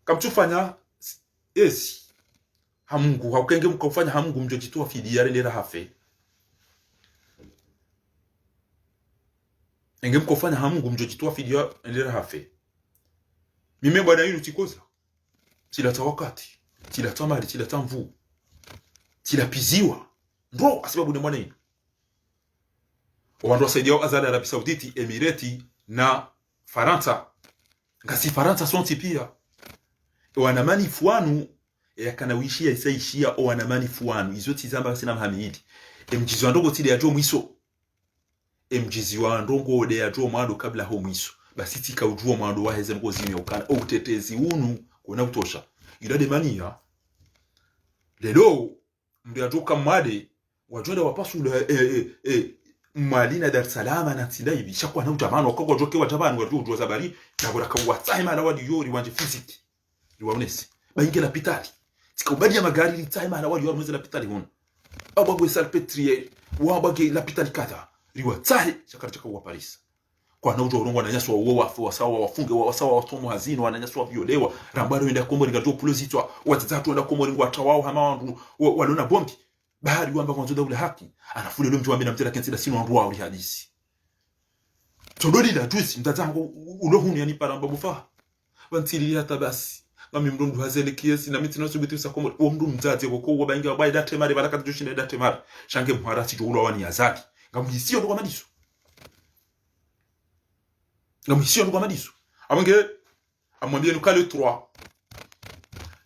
Comme tu fanya, esi. Hamungu haukenge mkofanya hamungu mjojitoa fidi yare lera hafe enge mkofanya hamungu mjojitoa fidi yare lera hafe mime bwana yinu tikoza tilata wakati tilata mali tilata mvu tilapiziwa ndo asibabu ne mwana yinu wandu wasaidia azali Arabi Sauditi, Emirati na Faransa. Ngasi Faransa sonti pia wanamani fuanu yakanawishia isaishia wanamani fuanu izoti zamba sina mhamidi mjizi wandogo tide ya jo mwiso mjizi wandogo de ya jo mwado kabla ho mwiso basi tika ujua mwado wa heze ngo zime ukana utetezi unu kuna utosha idade mania lelo ndio atoka mwade wajoda wapasu Malina Dar es Salaam na tsinda hivi shakwa na utamano kwa joke wa tabani wa juju zabari na bora kwa taima na wadi yori wanje physique liwaonesi bainge la pitali tikubadi ya magari li taima na wadi yori mweze la pitali hono abagwe salpetrier wa abagwe la pitali kata liwa tahi shakara chaka wa Paris kwa na ujo urongo na nyaswa wa sawa wafunge wa sawa watomo hazino wa nyaswa violewa rambaro enda kombo lingato plozitwa watatu enda kombo lingwa tawao hama wandu walona bombi bahari wamba mwanzo daula haki anafule leo mtu ambaye namtela kensida sino ndwa uri hadisi tondoli la twisi mtazango ulohuni yani paramba bufa bantili hata basi ngami mndundu hazele kiasi na miti nosubitu sakomo uwo mndu mzazi ko wabainga wabai date mari baraka tushine date mari shange mharasi jo ulawani yazaki ngamuhisio ndo kwamadiso ngamuhisio ndo kwamadiso abange amwambie nukale 3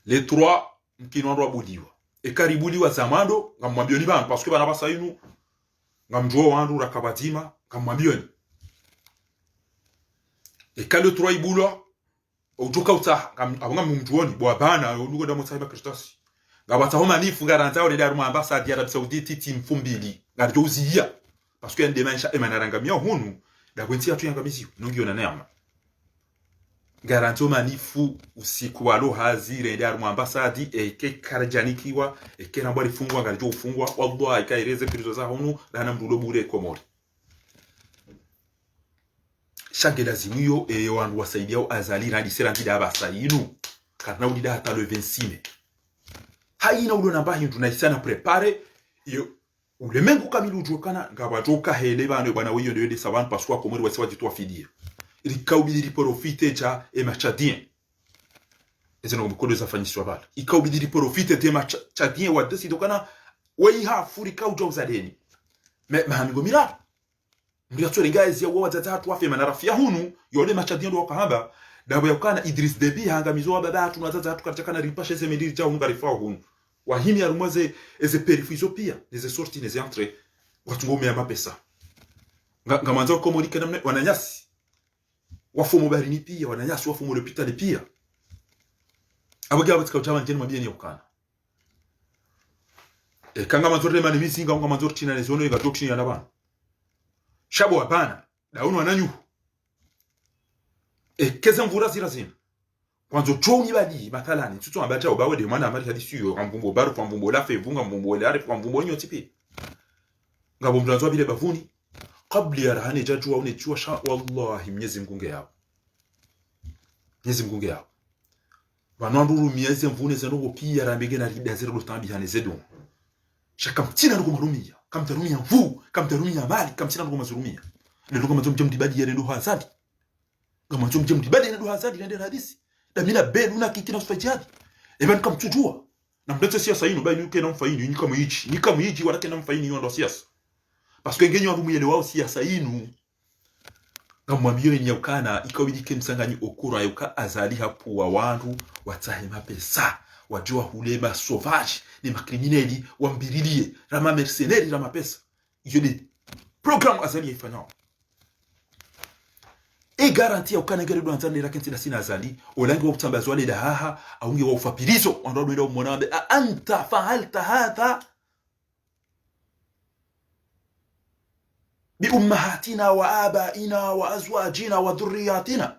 les 3 mkino ndo abudiwa ekaribuli wa zamando ngamwambio ni bana parce que bana basa inu ngamjua wandu rakabatima ngamwambio ni ekalo 3 ibulwa ujuka uta abanga mumjuoni bwa bana nugo da mutsayiba kristasi ngabata homa nifu ngaranza ole daru ambassade ya Arabie Saoudite team fumbili ngarjo uziya parce que ndemansha emanaranga hunu da kwenti atu yangamizi nungiona nema garanto manifu usiku walo hazire ndaru ambassade eke karajanikiwa eke nambari fungwa ngarjo ufungwa wallahi kaireze prizo za hunu dana mdulo bure komori shage lazimiyo wandu wasaidia azali radi seranti da basayinu karna udida hata le 26 haina ulo namba hindu na isana prepare yo ulemengu kamili ujokana ngabajoka hele bana bana wiyo de savan paswa komori wasiwa jitwa fidia ikaubidiri profite cha emachadien ezeno mkodo za fanyiswa bala ikaubidiri profite te emachadien wa desi dokana wei ha furika ujozadeni mahamigo mira ndio turengaezi ya watatu wafe manarafia hunu yole machadien do kahaba dabo yakana Idris Deby hangamizo babatu na tatu katika na ripashe zemediri cha unga rifa hunu wahimi arumaze eze perifizo pia neze sorti neze entre watu ngome ya mapesa ngamanza komorika namne wananyasi wafumo barini pia wananyasi wafumo l'hôpital pia abaga batika utama njeni mabia ni ukana kanga manzore mani misinga unga manzore china nezono ga dokchini yanabana shabo hapana dauno wananyu keza mvura zirazina kwanzo choni badi mathalani tuto ambacha obawe de mwana amari hadi siyo ambumbo baru kwa mbumbo la fevunga mbumbo la kwa mbumbo nyoti pi ngabo mtanzo bile bavuni kabla ya rahani jajua unechua sha wallahi Mwenyezi Mungu yao Mwenyezi Mungu yao wananduru miezi mvune zanogo pia rambege na rida zero do tambi hane zedo shaka mtina ndo marumia kamtarumia mvu kamtarumia mali kamtina ndo mazurumia ndo kama mtu mdibadi yale ndo hazadi kama mtu mdibadi ndo hazadi ndio hadisi da mina bedu na kitina usfajadi even kama tujua na mdete siasa ino ba yuke na mfaini ni kama hichi wala kena mfaini ndo siasa parce que ngenyo wangu mwele wao siasa inu ngamwambio nyakana ikawidike msanganyi okura yuka azali hapo wa wandu watahe mapesa wajua hulema sauvage ni makrimineli wambirilie rama mercenaires rama pesa iyo ni programme azali ifanyao e garantia ukana ngere do anzani rakenti sina azali olangi wa kutambaza wale dahaha aunge wa ufapirizo ndo ndo mwanambe anta fa'alta hadha bi ummahatina wa abaina wa azwajina wa dhurriyyatina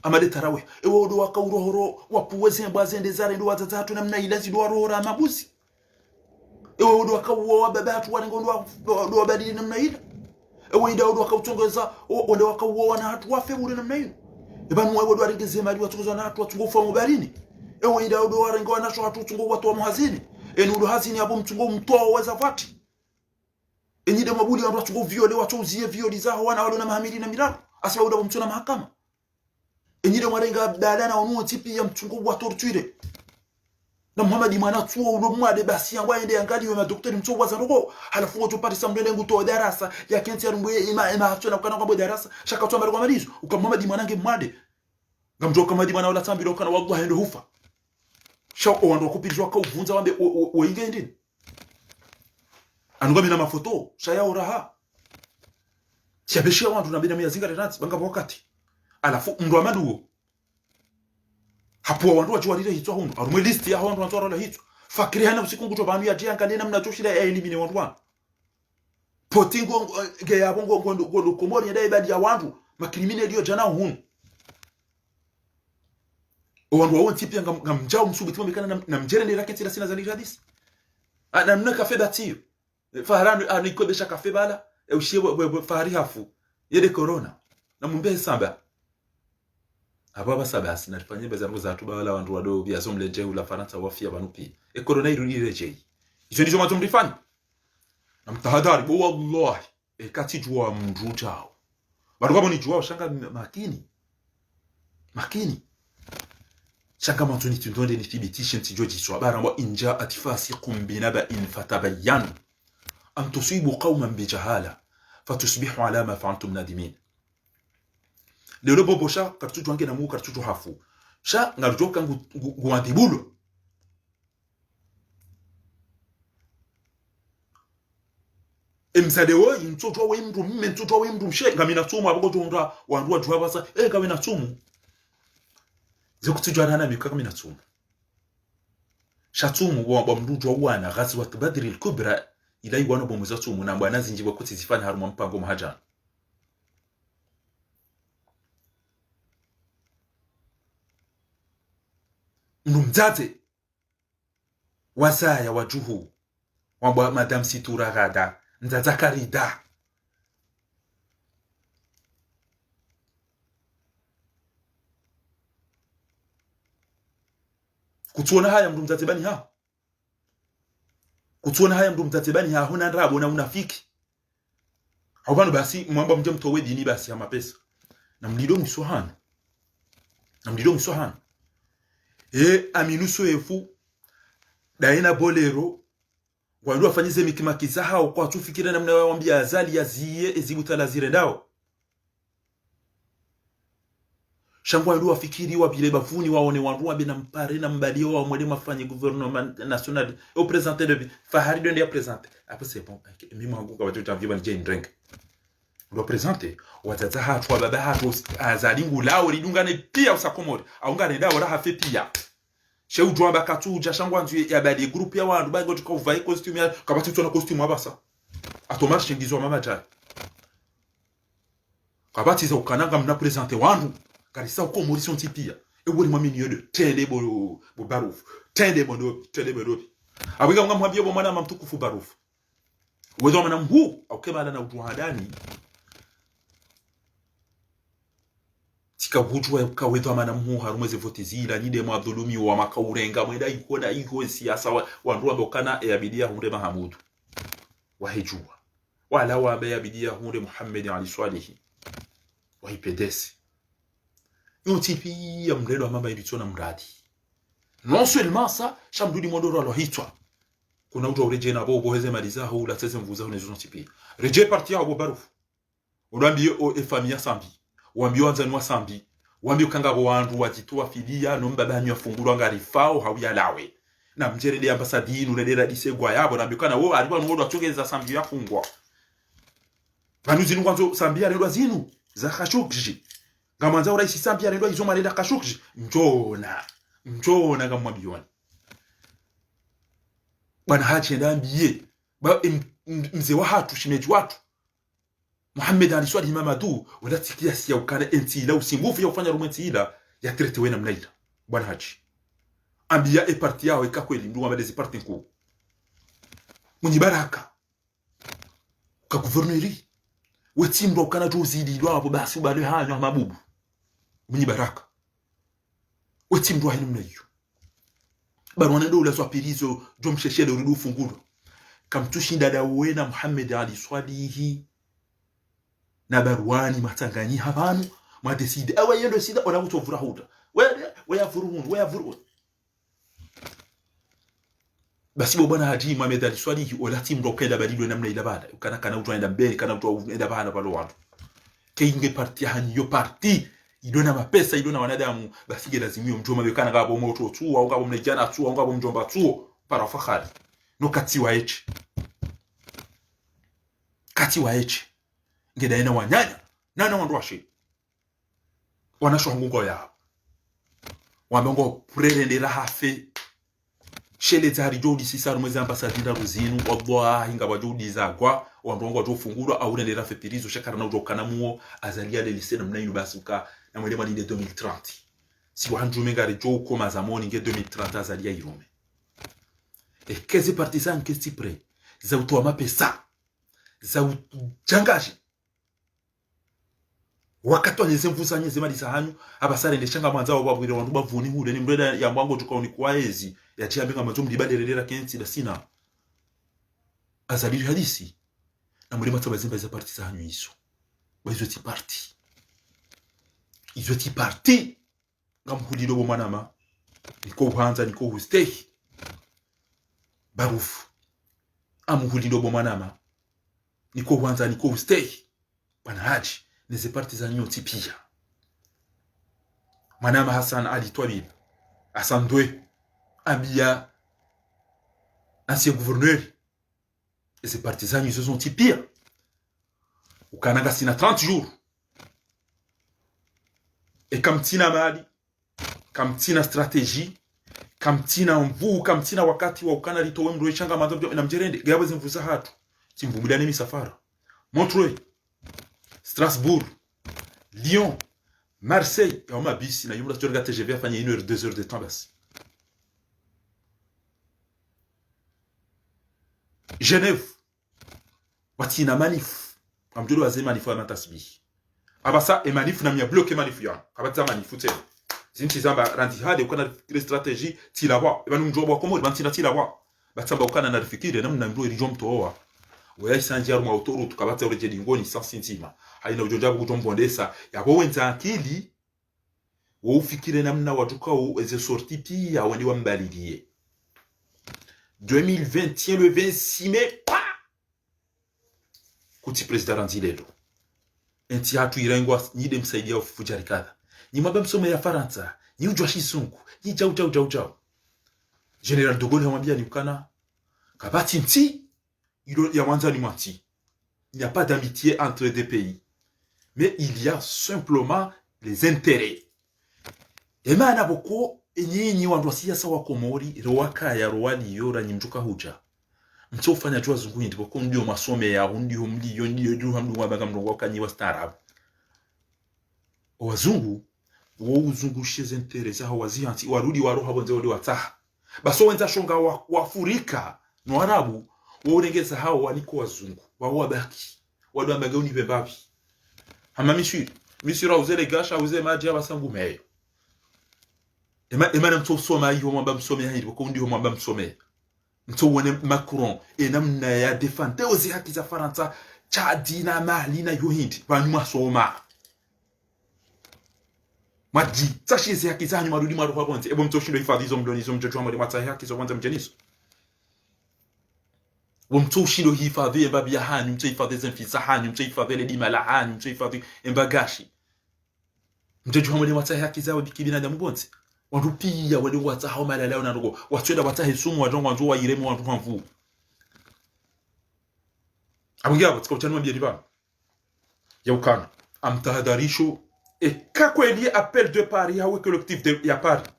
amade tarawih ewo do wakaurohoro wapuweze mbazende zare ndo watatu namna ilazi do rohora mabusi ewo do wakawo babatu wanengo do badili namna ile ewo ida do wakautongeza ndo wakawo na hatu wafe ule namna ile ebanu ewo do aringeze mali watukoza na hatu watungofa mubarini ewo ida do warengo na hatu tungo watu wa muhazini enu do hazini abo mtungo mtoa wazavati enyide mabuli ndo watungo viole watu uzie violi zao wana walo na mahamili na milalo asaba ndo mtuna mahakama enyide mwarenga dalana onu tipi ya mtungo wa torture na Muhammad mwana tuo uno mwade basi yangu aende angali wa daktari mtu wa zanoko halafu wote pale samdele nguto darasa ya kenti ya rumwe ima hatuna kana kwa darasa shaka tu kwa malizo uka Muhammad mwanange mwade ngamjoka Muhammad mwana wala tambiro kana wallahi ndo hufa shaka wando kupizwa ka uvunza wambe oinge ndini anugami na mafoto shaya uraha siabeshia wandu na bina miyazinga renati banga wakati alafu ndo amaduo hapo wandu wajua lile hitwa hundo arumwe list ya wandu wantu wala hitwa fakiri hana usiku nguto banu ya jianga nena mna toshira ya elimine wandu wandu potingo ge ya bongo ngondo komori ya ibadi ya wandu makrimine dio jana hundo wandu wao tipi ngamjao msubiti mbekana na mjere ni raketi la sina za hadisi na mna kafe datio faharani anikodesha kafe bala ushiye fahari hafu yede corona na mumbe samba ababa sabasi na tufanye bazangu za tuba wala wandu wado bya somleje ula Faransa wafia banupi corona irudireje izo ndizo matumrifani na mtahadhari bo wallahi kati jua mndu chao bado kama ni jua shanga makini shanga matuni tundonde ni thibitishe ntijoji swabara wa inja atifasiqum binaba in fatabayyanu an tusibu qauman bijahala fatusbihu ala ma fa'altum nadimin lelo bobo sha kartutu wange na mu kartutu hafu sha ngarujoka nguandibulo emsadewo intotwa wemndu mmentotwa wemndu mshe ngamina tsumu abogo tonda wandu wajwa basa ngamina tsumu zikutujwa nana mikaka mina tsumu shatsumu wa mndujwa wana ghazwat badr al-kubra ila iwana bomuza tsumu na bwana zinjibwa kuti zifana haruma mpango muhajana mnumzaze wasaya wajuhu wamba madam situra gada nzaza karida kutuona haya mnumzaze bani ha kutuona haya mnumzaze bani ha huna rabo na unafiki haubano basi mwamba mje mtowe dini basi ya mapesa na mlido msohana aminuso efu daina bolero wandu afanyize mikimakiza hao kwa tufikira namna waambia azali yaziye ezibutala zire ndao shangwa ndu afikiri wabile bafuni waone wandu wabe na mpare na mbalio wa mwele mafanye gouvernement national au présenter de fahari de ndia présenter après c'est bon mimi wangu kwa watu tamviba nje drink ndo présenter wataza hatu baba hatu azali ngulao lidungane pia usakomori au ngane ndao la hafe pia sheu jwamba katuja shangwa nzu ya badi group ya wandu bago tukova costume ya kabati tuna costume abasa atomash chingizo mama jari kabati za ukananga mna présenter wandu karisa uko morison tipia ebori mamini de tende bo baruf tende bo abiga ngamwambie bo mwana mamtukufu baruf wezo mwana mhu au kebala na utuhadani kabujwa kawedo mana mhu harumeze votezila nide mwa Abdulumi wa makaurenga mwenda ikona iko siasa wandu ambokana yabidia hunde Mahamudu wahejua wala wa yabidia hunde Muhammad ali swalihi wahipedesi yotipi ya mredo mama ilitona mradi non seulement ça shamdudi modoro alohitwa kuna uto ureje na bobo heze maliza hu la tese mvuza hunezo notipi reje parti ya baruf udambi o famia sambi wambio anzanwa sambi wambio kanga bo wandu wajitua fidia no mbaba nyo fungulwa ngarifao hawya lawe na mjere de ambassadini unedera disegwa yabo na bikana wo alikuwa ngodo atongeza sambi yafungwa banu zinu kwanzo sambi ya zinu za khashukji ngamanza uraisi sambi ya izo malenda khashukji njona ngamwabiona bwana hachi ndambiye ba mzee wa hatu shimeji watu Muhammad ali swali Mamadou wala tikia siya ukana entila usingufu ya ufanya rumenti ila ya trete wena mnaila bwana haji ambia e parti yao ikakweli ndu wamedezi parti nku mwenye baraka ka guverneri wetimba ukana jozidi lwa abo basi ubale hanyo mabubu mwenye baraka wetimba hinu mnayo barwana ndo ula swapirizo jomsheshele uridu fungulo kamtushinda dawena Muhammad ali swalihi na barwani matanganyi habanu ma decide awa yendo sida ona kutovura huda we ya vurun basi bwana Haji Mohamed Ali Swali wala timu ndo kenda badilwe namna ile bada kana utaenda mbele kana utaenda bana pale watu keinge parti hanyo parti idona mapesa idona wanadamu basi ge lazimio mjoma bekana ngabo moto tu au ngabo mnejana tu au ngabo mjomba tu para fahari no kati wa eche ngeda ina wanyanya nana wandu washe wanashongungo ya wamengo prerendera hafe shele zari jodi sisaru mwezi ambasadira ruzinu wallahi ngaba jodi zagwa wandongo jofungura au rendera fe pirizo shakara na ujokana muo azalia de lycée na mnainu basuka na mwele mali de 2030 si wanjume ngari joko mazamoni nge 2030 azalia irume e kezi partisan kesti pre za utoa mapesa za ujangaji wakati wanezemvusa nye zema disahanyu abasare ndeshanga mwanzao babwire wandu bavuni hude ni mreda ya mwango tukaoni kwaezi ya chiambenga mazomu libaderera kensi da sina azaliri hadisi na mulima tabazimba za parti za hanyu iso bazo ti parti izo ti parti ngamuhulilo bo manama niko uhanza niko ustei barufu amuhulilo bo manama niko uhanza niko ustei bana Haji neze parti za nyoti pia manama Hassan Ali Twabib Hassan Dwe Abia ancien gouverneur et ses partisans ils se sont pire au Canada sina 30 jours et comme tina mali comme tina stratégie comme tina mvu comme tina wakati wa ukana litowe mro changa mazombyo na mjerende gabo zimvuza hatu timbumbilane misafara Montreuil Strasbourg Lyon Marseille et on m'a bisi na yumla tjorga TGV afanye 1 heure 2 heures de temps basi Genève watina manif amjolo waze manif wa matasbi abasa e manif na mia bloquer manif ya kabata manif tse zinti zamba randi hade ukana strategie tilawa banu njobo komo bantina tilawa batsamba ukana na rifikire namna mro rijom towa waya sanjia mu autoroute tukabata ureje dingoni sans sintima haina ujojabu kutombondesa yabo wenza akili wo ufikire namna watukao eze sorti pia wani wambalilie 2020 tient le 26 mai kuti president Ranzilelo enti hatu irengwa nyide msaidia ufujarikadha ni mabamsome ya Faransa ni ujwa shisungu ni jau General de Gaulle hamwambia ni ukana kabati nti ilo ya wanza ni mwanti il n'y a pas d'amitié entre deux pays mais il y a simplement les intérêts et maana boko enyinyi wandu siasa wa Komori rowaka ya rowali yora nyimjuka huja mtofanya jua zungu ndipo ko ndio masome ya ndio mliyo ndio hamdu wabaga mrongo kanyiwa starab wazungu wo uzungu sheze interesa hawazi anti warudi waro habonze wali wataha baso wenza shonga wa Afrika no Arabu wo urengeza hao waliko wazungu wao baki wadu amagauni bembapi hama misura uzele gasha uze maji abasangu meyo emana mtosoma hiyo mwamba msome hiyo ko ndio mwamba msome mtowone Macron namna ya defender ozi haki za Faransa Chadi na Mali na Hindi banyuma soma maji tashize haki za nyuma rudi maruha bonze ebo mtoshindo hifadhi zo mdonizo mjojo amali matsahi haki zo bonze mjeniso wo mtoshindo hifadhi embabi ya hanyu mtihifadhi zenfisa hanyu mtihifadhi le dimala hanyu mtihifadhi embagashi mjojo amali matsahi haki za bikibina damu bonze wandupiya wale watsaho malala na rugo watwenda watahe sumu wajongo wanzu wa iremo wandu hamvu abungabo tsikotanu mbye diba ya ukana amtahadarisho et kakweli appel de Paris hawe collectif de ya Paris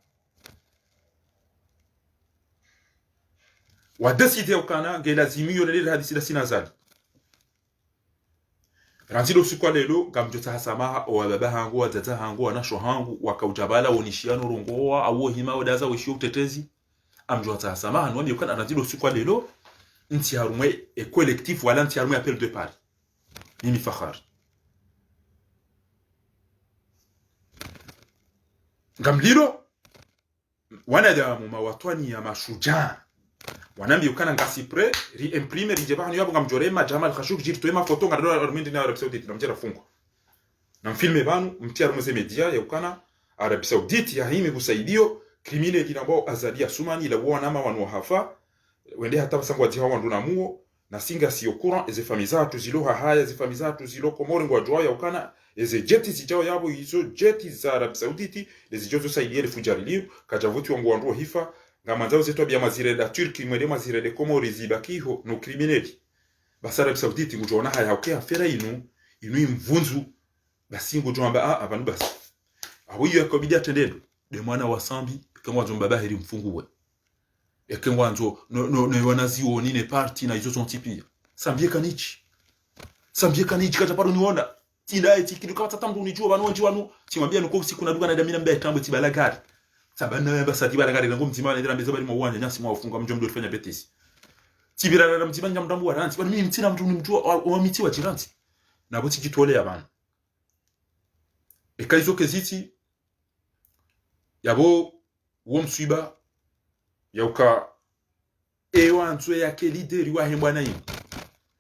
wa décider ukana ngela zimiyo lele hadisi la sinazali Ranzilo sikwa lelo gamjota hasamaha o baba hangu wa tata hangu wa nasho hangu wakaujabala wonishiano rongoa awo hima odaza wishio utetezi amjota hasamaha nwami yokana ranzilo sikwa lelo nti harumwe e collectif wala nti harumwe appel de Paris mimi fakhar ngamlilo wanadamu mawatwani ya mashujaa wanambi ukana ngasipre re-imprimer rijebahani yabo ngamjorema Jamal Khashoggi jirtoema foto ngadora Armenia na Arabie Saoudite namjera fungo na filme banu mtia rumeze media ya ukana Arabie Saoudite ya himi kusaidio criminel kinabo azalia sumani la wana ma wanu hafa wende hata basangwa jiha wandu na muo na singa siyo courant eze famizatu zilo hahaya eze famizatu zilo komori ngwa joa ya ukana eze jeti zijao yabo hizo jeti za Arabia Sauditi lezi jozo saidie le fujari liu kajavuti wangu wandu hifa nga manzao zetu bia mazire da Turki mwede mazire de komori zibakiho no krimineli basa Arabia Sauditi ngujona haya okay afera inu imvunzu basi ngujomba abantu basi aho iyo yakobidi atendendo de mwana wa sambi kangwa nzo baba heri mfunguwe ekengwa nzo no wanazioni ne party na izo zontipia sambie kanichi kaja paro niona tinda eti kidu kwa tatamdu unijua banu onji wanu timwambia nuko siku na duka na damina mbe tambo tibalagari sabana basa tibalagari ngo mtima na ndira mbeza bali mwana nyasi mwa ufunga mjomdo tufanya betisi tibira na mtima nyamdambu waranti bali mimi mtina mtu nimjua wa miti wa jiranti na boti kitole ya bana ekaizo keziti yabo wo mswiba yauka ewa ntwe yake lideri wa hembwana yin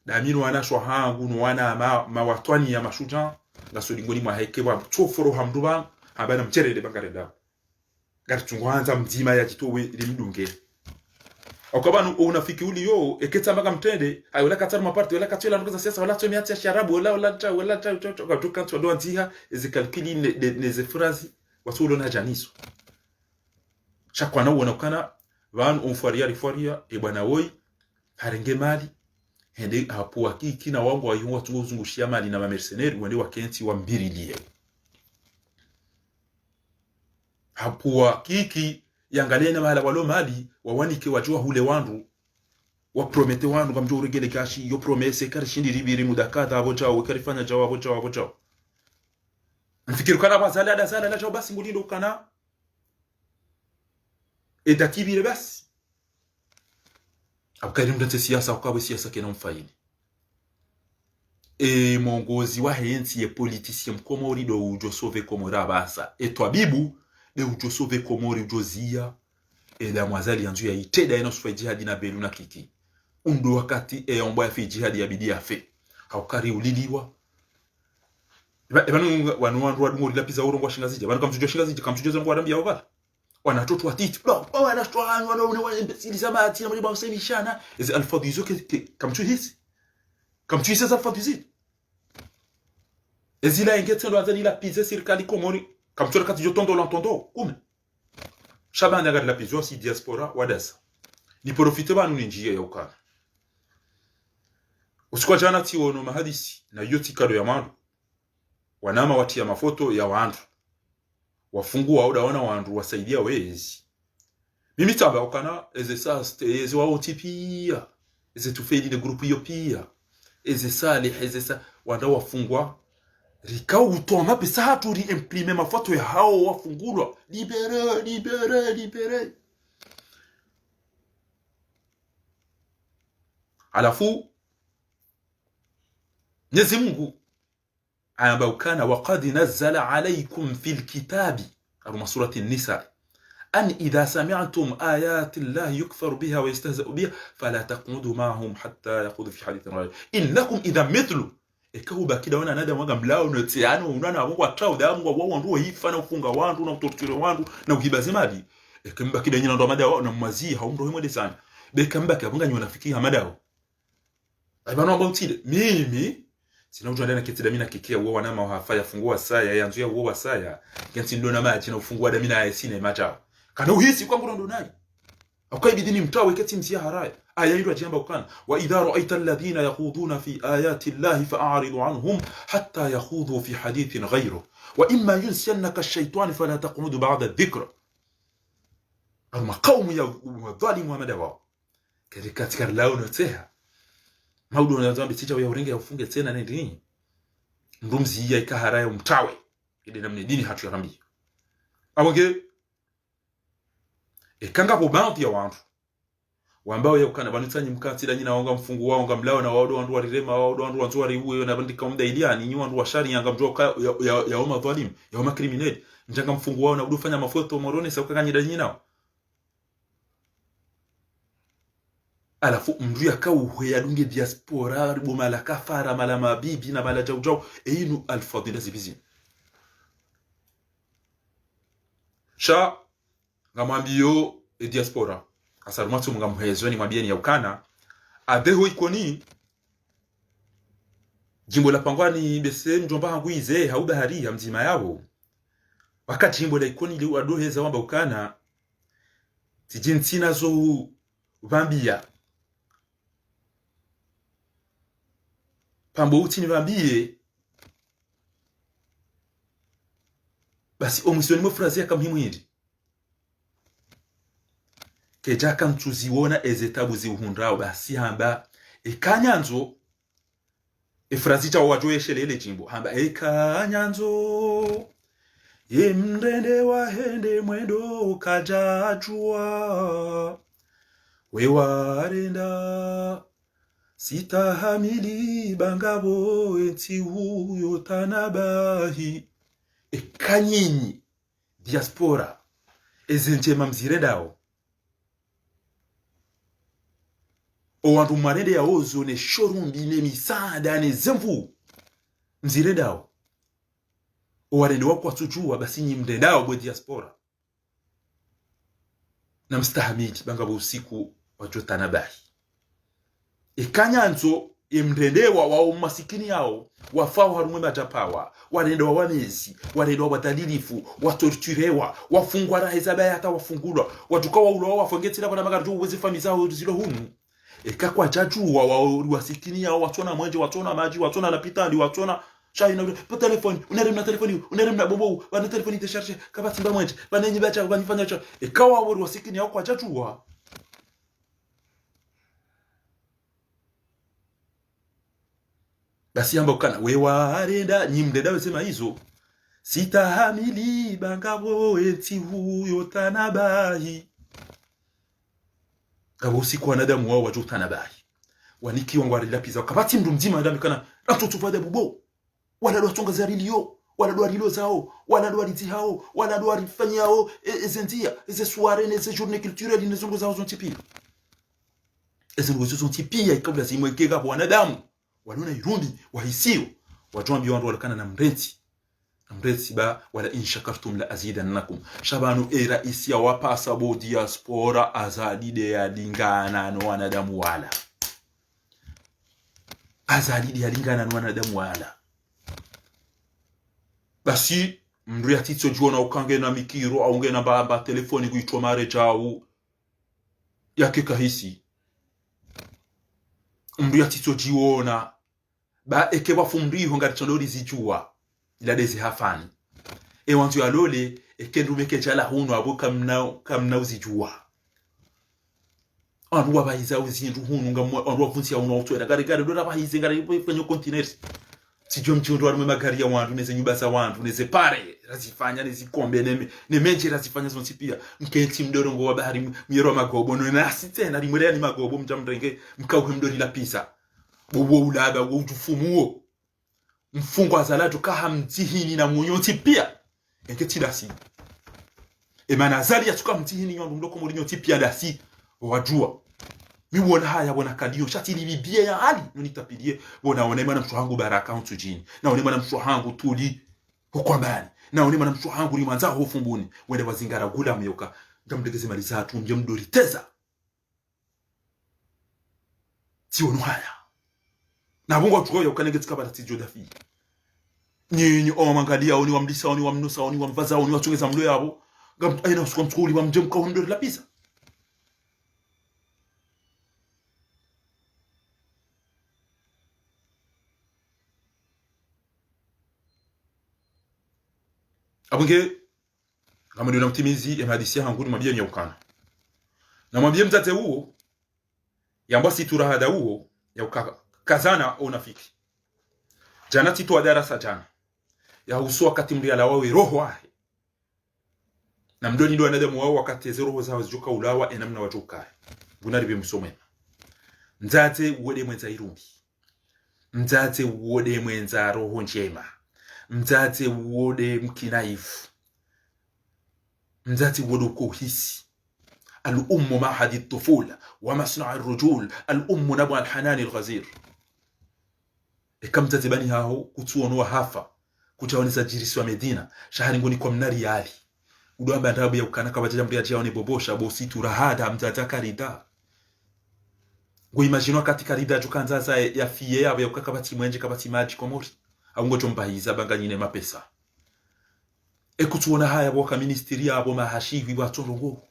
na minu wana hangu no wana mawatwani ya mashuja na solingoni mwa heke wa toforo hamduba abana mcherede bangarenda gartungwanza mzima ya jitowe limdunge akabanu unafiki uli yo eketa mpaka mtende ayola katara maparti wala katwela nduza siasa wala tumi hata sharabu wala kutoka tu ndo ntiha ezikalkili neze frazi wasulo na janiso chakwana wonakana van onfaria e bwana woi harenge mali hende hapo hakiki na wangu wa yuwa tuzungushia mali na mercenaires wende wakenti wa mbirilie hapo hakiki yangalena mahala walo mali wawanike wajua hule wandu wa promete wandu kamjo uregele kashi yo promese karishindi ribiri mudakata abo chao karifanya chao abo chao mfikiru kana bazala sala la chao basi ngulindo kana etakibire basi abukari mdante siasa ukabwe siasa kena mfaini mongozi wa hensi ye politicien komori do ujo sauve komora basa etwabibu de ujo sauve komori ujozia da mwazali yanzu ya iteda eno sufa jihadi na belu na kiki undo wakati ombo ya fi jihadi ya bidi ya fe haukari uliliwa ebanu wanu ngori lapiza urongo shingazije banu kamtujo shingazije kamtujo ngo arambia obala wanatoto watiti wanashtoana wanaona imbecile samati na mliba usemishana ezi alfadhizo kamtuhisi sasa alfadhizi ezi la ingete ndo azali la pizza serikali komori kamtura kati jotondo l'entondo kume shabanda gari la pizza si diaspora wadasa ni profite banu ninjia ya ukana usikwa jana tiwono mahadisi na yoti kado ya mandu wanama watia mafoto ya wandu wafungua udaona wandu wasaidia wezi mimi taba ukana eze saste eze wa otipia eze tufeli de grupu yo pia eze sali eze sa wanda wafungwa rikao utoma pesa hatu imprime mafoto ya hao wafungulwa libere alafu Mwenyezi Mungu amba ukana waqad nazzala alaykum fil kitabi aruma surati an-nisa an idha sami'tum ayati llahi yukfaru biha wa yastahza'u biha fala taqudu ma'ahum hatta yaqudu fi hadithin ghayr innakum idha mithlu ekahuba kidaona nada mwaga mlao no tiano unana mungu atau da mungu wao ndio hifa na kufunga wandu na kutorture wandu na uhibaze mali ekamba kidanyina ndo mada wao na mwazi haundo himode sana bekamba kabunga nyona fikia madao abana ambao tile mimi sina mtu ndana kitida mina kikia uwa wanama wafaya fungua saya yanzu ya uwa saya kensi ndo na maji na ufungua da mina sine macha kana uhisi kwa ndo nayi akai bidini mtawe keti mtia haraya aya hilo ajamba ukana wa idha ra'aita alladhina yakhuduna fi ayati llahi fa'aridu anhum hatta yakhudhu fi hadithin ghayru wa imma yunsiyannaka ash-shaytan fala taq'ud ba'da adh-dhikra amma qawm ya dhalimu wa madawa katika launa teha maudo na zambi ticha ya uringe ya ufunge tena na ndini ndumzi ya ikaharaya mtawe ile namne dini hatu ya rambi abonge ekanga po bantu ya wantu wambao ya ukana banutsanyi mkati da nyina wanga mfungu wao ngamlao na wao wandu warirema wao wandu wanzu wariwe na bandika mda iliani nyi wandu washari yanga mjoka ya oma dhalim ya oma criminal njanga mfungu wao na udufanya mafoto morone sauka kanyida nyina alafu mdu yakauhe yadunge diaspora ribo mala kafara mala mabibi na mala jawjaw einu alfadila zibizi sha ngamwambio diaspora asarumatu mga mhezoni mwabieni ya ukana adeho ikoni jimbo la Pangwani bese njomba hangu ize hau bahari ya mzima yao wakati jimbo la ikoni li wadoheza wamba ukana tijintina zo vambia pambo uti ni vambie basi omusoni mofrazia kamhimu hindi kejaka mtuziona ezetabu ziuhundrao basi hamba ekanyanzo efrazita wajoye shelele jimbo hamba ekanyanzo yemrende wahende mwendo kajajua wewarenda sitahamili bangabo enti huyo tanabahi ekanyinyi diaspora ezenjema mzirendao owantu marende ya ozo ne shorumbi ne misada ne zemvu mzirendao owarende wako watujua basi nyi mrendao bwe diaspora na mstahamili bangabo usiku wajotana bahi ekanyanzo emrendewa wa masikini yao wafao harumwe majapawa warende wa wamezi warende wa badalilifu watorturewa wafungwa raheza baya hata wafungulwa watukawa ulo wafongetira bana magarjo uweze famizao zilo hunu ekakwa jajua wa wasikini yao watona mwenje watona maji watona na pitandi watona shaina pa telefoni uneremna telefoni uneremna bobo wana telefoni tesharge kabati mba mwenje banenyi bacha banifanya cho ekawa wa wasikini yao kwa jajua basi hamba ukana wewa arenda nyimdeda wesema hizo sitahamili bangabo eti huyo tanabahi kabo usiku wanadamu wao wajua tanabahi waniki wangu warilapiza wakabati mdu mzima ndami kana natutupade bubo wala do tonga zarilio wala do arilo zao wala do arizi hao wala do arifanya hao ezentia eze soirée eze journée culturelle ne zongo zao zontipi eze zongo zontipi ya kabla zimwekeka kwa wanadamu waliona irundi wahisio wajombi wandu walakana na mreti ba wala in shakartum la azidannakum shabanu era isia wapasa bo diaspora azadide ya lingana no wanadamu wala azadide ya lingana no wanadamu wala basi mndu ya titso juona ukange na mikiro au ngena ba telefoni kuitwa mare jao yake kahisi mndu ya titso jiona ba ekeba fumriho ngati tondori zijua ila dezi hafani wantu ya lole ekendu mekechala hunu abo kamna uzijua andu wabahiza uzindu hunu ngamwa andu wavunsi ya hunu autoera gari dora bahize ngari kwenye continent sijua mchundu warume magari ya wandu neze nyumba za wandu neze pare razifanya neze kombe ne menje razifanya zonti pia mkenti mdorongo wa bahari miro magobo no nasi tena limwelea ni magobo mjamrenge mkauhe mdori la pisa bobo ulaga ujufumuo mfungo azalatu kaha mtihini na munyoti pia enketi dasi emana azali yatuka mtihini nyondu mdoko mulinyoti pia dasi wajua miwona haya wana kadio shati ni bibia ya hali nunitapilie wana onema na mshuhangu baraka mtujini na onema na mshuhangu tuli hukwambani na onema na mshuhangu limanza hofumbuni wende wazingara gula myoka ngamdegeze malizatu mjemdori teza tionu haya na bungo tukoya ukanegeti kabala tijo dafi nyinyi omangalia oni wamlisa oni wamnusa oni wamvaza oni wachungeza mlo yabo ngam aina usuko mtukuli wamjemka hondori la pisa abunge ngamado na mtimizi ya hadisia hanguni mabia nyaukana na mabia mtate huo yamba situra hada huo ya kazana unafiki jana titu wa darasa jana ya uso wakati mriala wawe roho wahe na mdoni ndo anadamu wao wakati roho zao zijoka ulawa enamna wajoka bunari be musomema mzate uwode mwenza irumbi mzate uwode mwenza roho njema mzate uwode mkinaifu mzate uwode kuhisi الأم معهد الطفولة ومصنع الرجول الأم نبع الحنان الغزير كم تتبني هاو كتوانوا هافا كتواني سجيريسوا مدينة شهر نقولي كم ناري يالي udo bandabu ya ukana kabaja mria jaone bobosha bosi turahada mtata karida ngo imagine wakati karida jukanza za ya fie yabo ya ukakabati mwenje kabati maji komori au ngo jombahiza banganyine mapesa ekutuona haya boka ministeri yabo mahashivi batorongo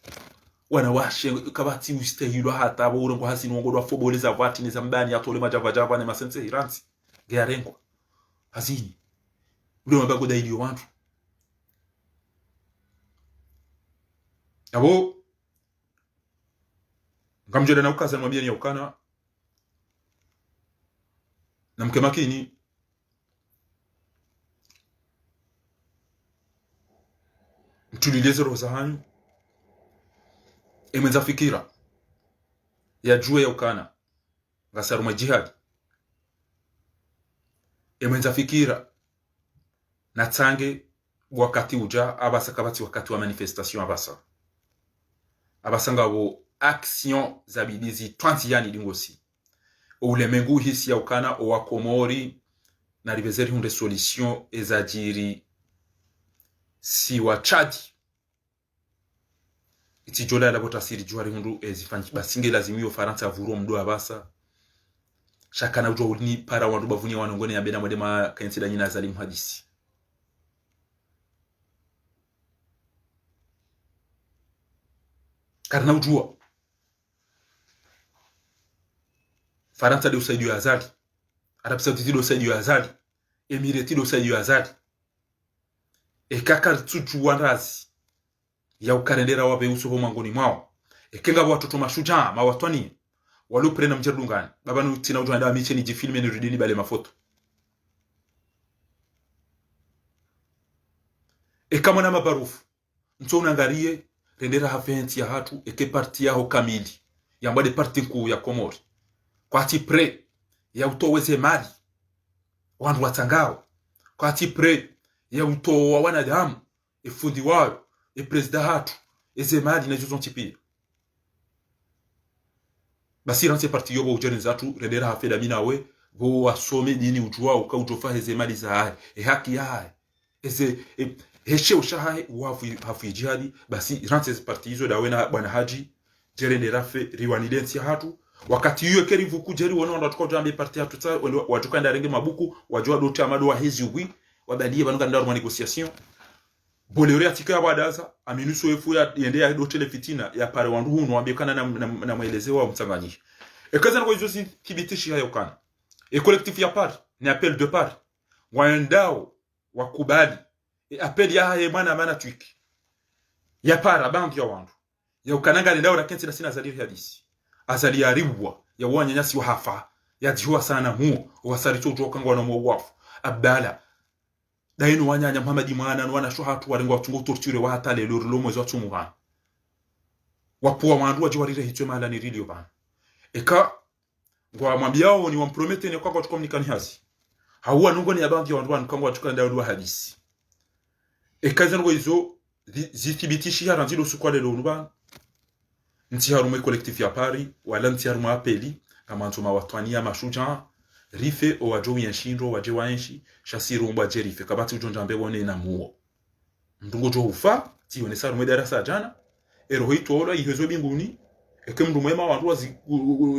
wanawashe kabati ustehilo hata abo urongo hasini ngo dwa foboleza vati ni zambani atole majava ne masense iransi gearengo hazini ule mabago daidi wantu abo ngamjeda na ukaza mwambia ni ukana na mke makini mtulileze roho za hanyu emwenza fikira ya jua ya ukana ngasaruma jihad emwenza fikira na tange wakati uja abasa kabati wakati wa manifestation abasa ngabo action zabidizi 20 yani dingosi ulemengu hisi ya ukana wa Komori na ribezeri hunde solution ezajiri si wa Chad itijola la botasiri juari hundu ezifanyi basinge lazimiyo Faransa vuro mdo abasa shakana ujo ulini para wandu bavunye wanongone ya bena mwedema kensida nyina zalim hadisi karna ujua Faransa de usaidio ya azali Arabia Saudite de usaidio ya azali Emirati de usaidio ya azali ekaka tsuchu wandazi ya ukarendera wabe usoho mangoni mwao ekenga watoto mashujaa mawatwani waloprena mjerdungani baba nutina ujanda micheni jifilme ni ridini bale mafoto kama na mabarufu nto unangarie rendera hafenti ya hatu eke parti yao kamili ya mbade parti kuu ya Komori kwa ati pre ya utoweze mali wandu watangao kwa ati pre ya utowa wanadamu efundi wao presida hatu mali na juzo ntipia basi ranse parti yobo ujani zatu rendera hafeda minawe bo wasome dini ujua uka utofa mali za haki ya heshe ushahae uwafu hafu jihadi basi ranse parti hizo dawe na bwana haji jerendera fe riwanidensi hatu wakati hiyo kerivu kujeri wana watuko jambe parti hatu ta watukanda renge mabuku wajua dote amado wa hizi wi wabadie banuka ndaro ma negotiation boleore atika badaza aminuso efu ya yendea dote le fitina ya pare wandu hunu wambekana na maelezo wa mtanganyisha kaza ngo hizo si kibitishi hayo kana collectif ya par ni appel de par waendao wakubali appel ya haye mana twiki ya para bandi ya wandu ya ukananga ndao na kensi na sina zadiri hadisi azali ya ribwa ya wanyanyasi wa hafa ya jiwa sana mu wasari chojo kangwa na mwafu abdala daino wanyanya Muhammad mwana wana shohatu warengo watungo torture wa hata lelo mwezi wa tumuha wapuwa wandu wajiwarire hitwe mala ni rilio bana eka ngwa mwambiao ni wampromete ne kwa tukomunikani hazi hawa nungo ni abandi wandu wankango watukanda ndio hadisi eka zango hizo zithibitishi ya ranzilo sukwa lelo nuba nti harume collectif ya Paris wala nti harume apeli kama ntuma watwania mashuja rife o wajo yanshindo waje wanshi shasiru mba jerife kabati ujonja mbebone na muo ndungo jo ufa ti onesa rume darasa jana ero hitola ihezo binguni ekemndu mwema wandu wazi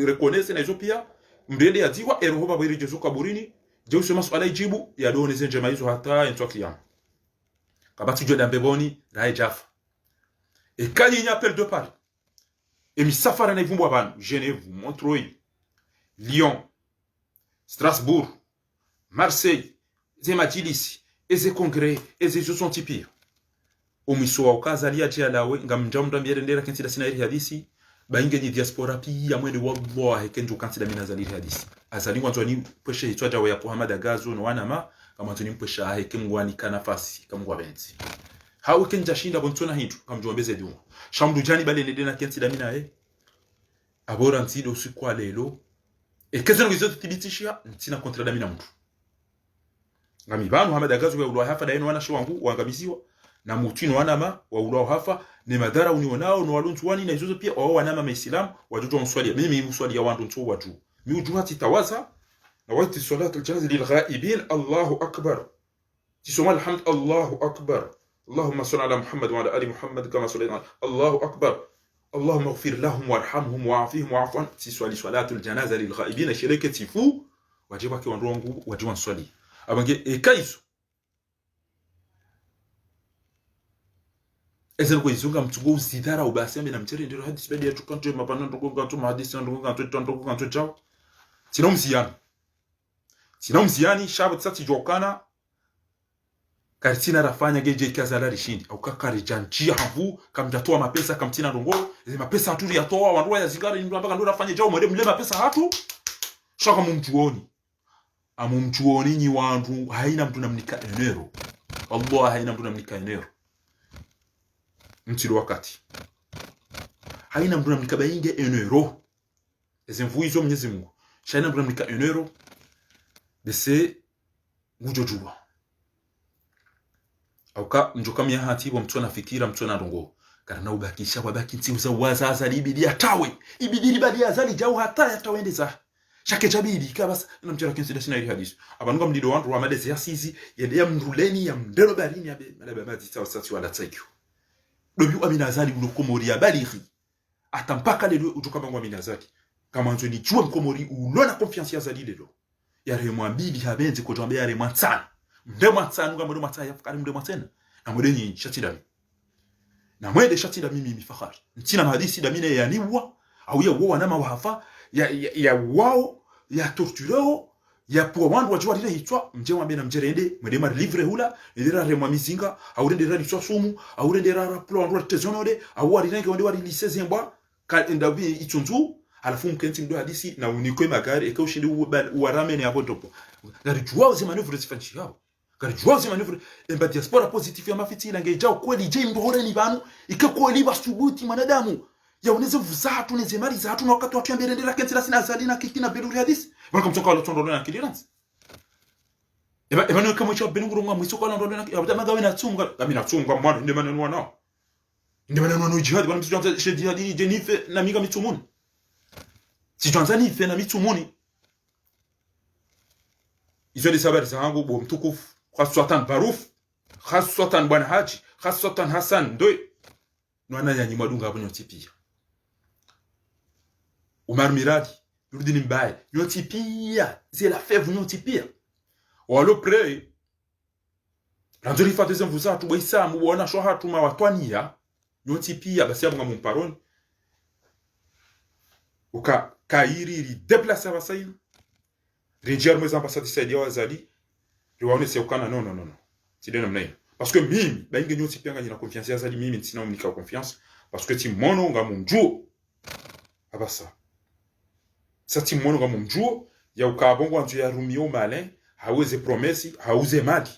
reconnaisse na hizo pia mrende ya diwa ero hoba bwiri jesu kaburini je usema swala ijibu ya doni zenje maizo hata entwa kiyama kabati ujonja mbeboni rae jafa ekali ni appel de Paris et mi safara na ivumbu abantu Genève Montreuil Lyon Strasbourg, Marseille, ze majilisi, eze kongre, eze joson tipia. Omiso wa ukaza liya jia lawe, nga mjamda mbierendera kensida sinairi hadisi, ba inge ni diaspora pia mwende wallahi kenjo kansida mina zaliri hadisi. Azali wanzo ni mpweshe hitwa jawa ya Muhammad Gazo no wanama, kama wanzo ni mpweshe aheke mgwani kanafasi, kama mgwa benzi. Hawe kenja shinda bontona hintu, kama mjuambeze diunga. Shamdu jani bale nedena kensida mina abora ntido usikwa lelo, kezeno gizote tibitishia ntina kontra damina mtu ngami banu Muhammad Gazo ya ulwa hafa daino wana shwangu wangamiziwa na mutino wanama wa ulwa hafa ne madhara unionao no waluntu wani na izozo pia wa wanama maislam wajoto mswali mimi mswali ya wandu nto watu mi ujuhati tawaza na wati salatu aljanaza lilghaibin Allahu akbar tisoma alhamd Allahu akbar اللهم صل على محمد وعلى ال محمد كما صليت على الله اكبر اللهم اغفر لهم وارحمهم وعافهم واعف عنهم سيسوالي صلاه الجنازه للغائبين شركه تفو wajibu kwa ndongo wajibu nswali abange ekaizo ezel ko izunga mtugo uzidara ubasi ambe na mtere ndiro hadisi badi ya tukanto mapana ndongo kanto mahadisi ndongo kanto chao sino mziani shabu tsati jokana karitina rafanya geje kazala rishindi au kakari janjia havu kamtatoa mapesa kamtina ndongo zile mapesa aturi yatoa wanduwa ya zingara ndio mpaka ndo rafanya jao mwende mle mapesa hatu shaka mumjuoni amumchuoni nyi wandu haina mtu namnika enero Allah haina mtu namnika enero mtilo wakati haina mtu namnika bainge enero ezemvuizo Mwenyezi Mungu haina mtu namnika enero bese ngujojua au ka njoka mya hati bo mtu anafikira mtu anadongo kana ubakisha wabaki ntiuza wazaza libidi atawe ibidi badi azali jau hata yatawendeza shake jabidi kabasa namchera kinsi dasina ili hadisi abanuga mdido wantu wa madezi ya sisi ya mruleni ya mdelo barini ya malaba mazi sawa sasa wala tsaikyo dobi amina azali ulokomori ya balighi atampaka lelo utoka bangu amina azali kama nzo ni chua mkomori ulona confiance ya azali lelo ya remwa bibi habenzi ko tombe ya remwa tsana ndemwa tsana ngamo ndemwa tsaya fakari ndemwa tsena na modenyi shatida na mwede shatida mimi mifahari ntina hadisi da mine ya niwa au ya wo wana mawafa ya wao ya tortureo ya pour wandu wajua lile hitwa mjewa bena mjerende mwedema livre hula ndera remwa mizinga au ndera litwa sumu au ndera plan wandu tezonode au walinenge wandu wali lisezembwa ka ndabi itunzu alafu mkenti ndo hadisi na unikwe magari eka ushindi uwarame ne abodopo ngari jua ze manœuvre zifanchi yao ngari jua ze manœuvre emba diaspora positive ya mafiti lange jao kweli je mbore ni banu ikakweli basubuti manadamu ya uneze vuzatu neze mali zatu na wakati watu ambirendera kenti lasina azalina kikina beduri hadisi bana mtoka wala tondo na kiliranzi eba no kama cho benunguru ngwa mwisoko la ndo na abada gawe na tsunga amina tsunga mwana inde maneno nao inde maneno no jihad bana mtu je jihad jenife na miga mitumuni si Tanzania ife na mitumuni izo de sabari zangu bo mtukufu khaswatan baruf khaswatan bwana haji khaswatan Hassan ndo nwana yanyi mwadunga hapo nyotipia Umar Miradi yurudini mbaye nyotipia zela fevu nyotipia walo pre ranzuri fateze mvuza tu boisa muona sho hatu mawatwania nyotipia basi abunga mumparoni uka kairi li déplacer abasaina rinjia mweza ambassade saidia wazali riwaone se ukana non tidena mnaina parce que mimi bainge nyoti pianga nyina confiance ya zali mimi ntina umnika confiance parce que ti mono nga munjuo abasa sa ti mono nga munjuo ya ukabongo antu ya rumio malin haweze promesi hauze mali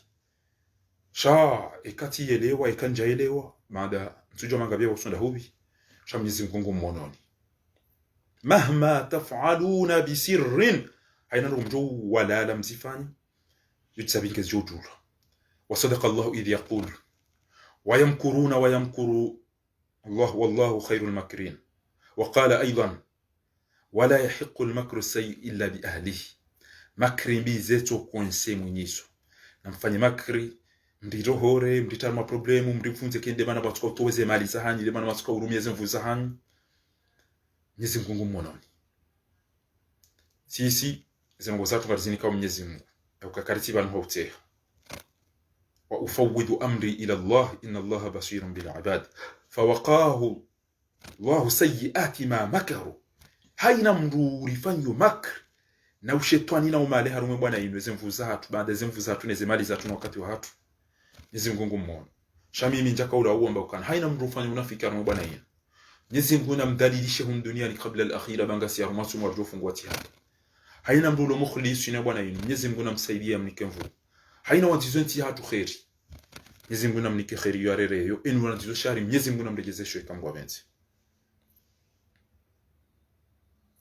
sha ekati elewa ekanja elewa mada tujo mangabia usonda hubi sha Mwenyezi Mungu mononi mahma taf'aluna bisirrin haina rumjo wala lam zifani yutsabinke jojula وصدق الله إذ يقول ويمكرون ويمكر الله والله خير الماكرين وقال أيضا ولا يحق المكر السيء إلا بأهله makri mbizeto kwense mwenyeso namfanye makri mdirohore mditarma problemu mdifunze kende bana batuko toweze mali zahanyi de bana batuko urumieze mvu zahanyi Mwenyezi Mungu mmononi sisi zengo zatu ngazini kwa Mwenyezi Mungu ukakariti bana hote wa ufawwidu amri ila Allah inna Allah basirun bil ibad fawaqahu Allah sayyiati ma makaru haina mndu rifanyo makri na ushetwani na umale harume bwana inweze mvuza hatu baada zemvuza hatu neze mali zatu na wakati wa hatu Mwenyezi Mungu mmono shami mimi njaka ula uomba ukana haina mndu ufanya unafika harume bwana yeye Mwenyezi Mungu namdhalilishe hum duniani kabla al-akhira bangasi ya rumasu marjufu ngwati hatu haina mndu lo mukhlis na bwana yeye Mwenyezi Mungu namsaidia mnike mvu haina wantizonti hatu khairi Mwenyezi Mungu namnike khairi yarereyo enu wantizo shari Mwenyezi Mungu namrejezeshe kangwa benzi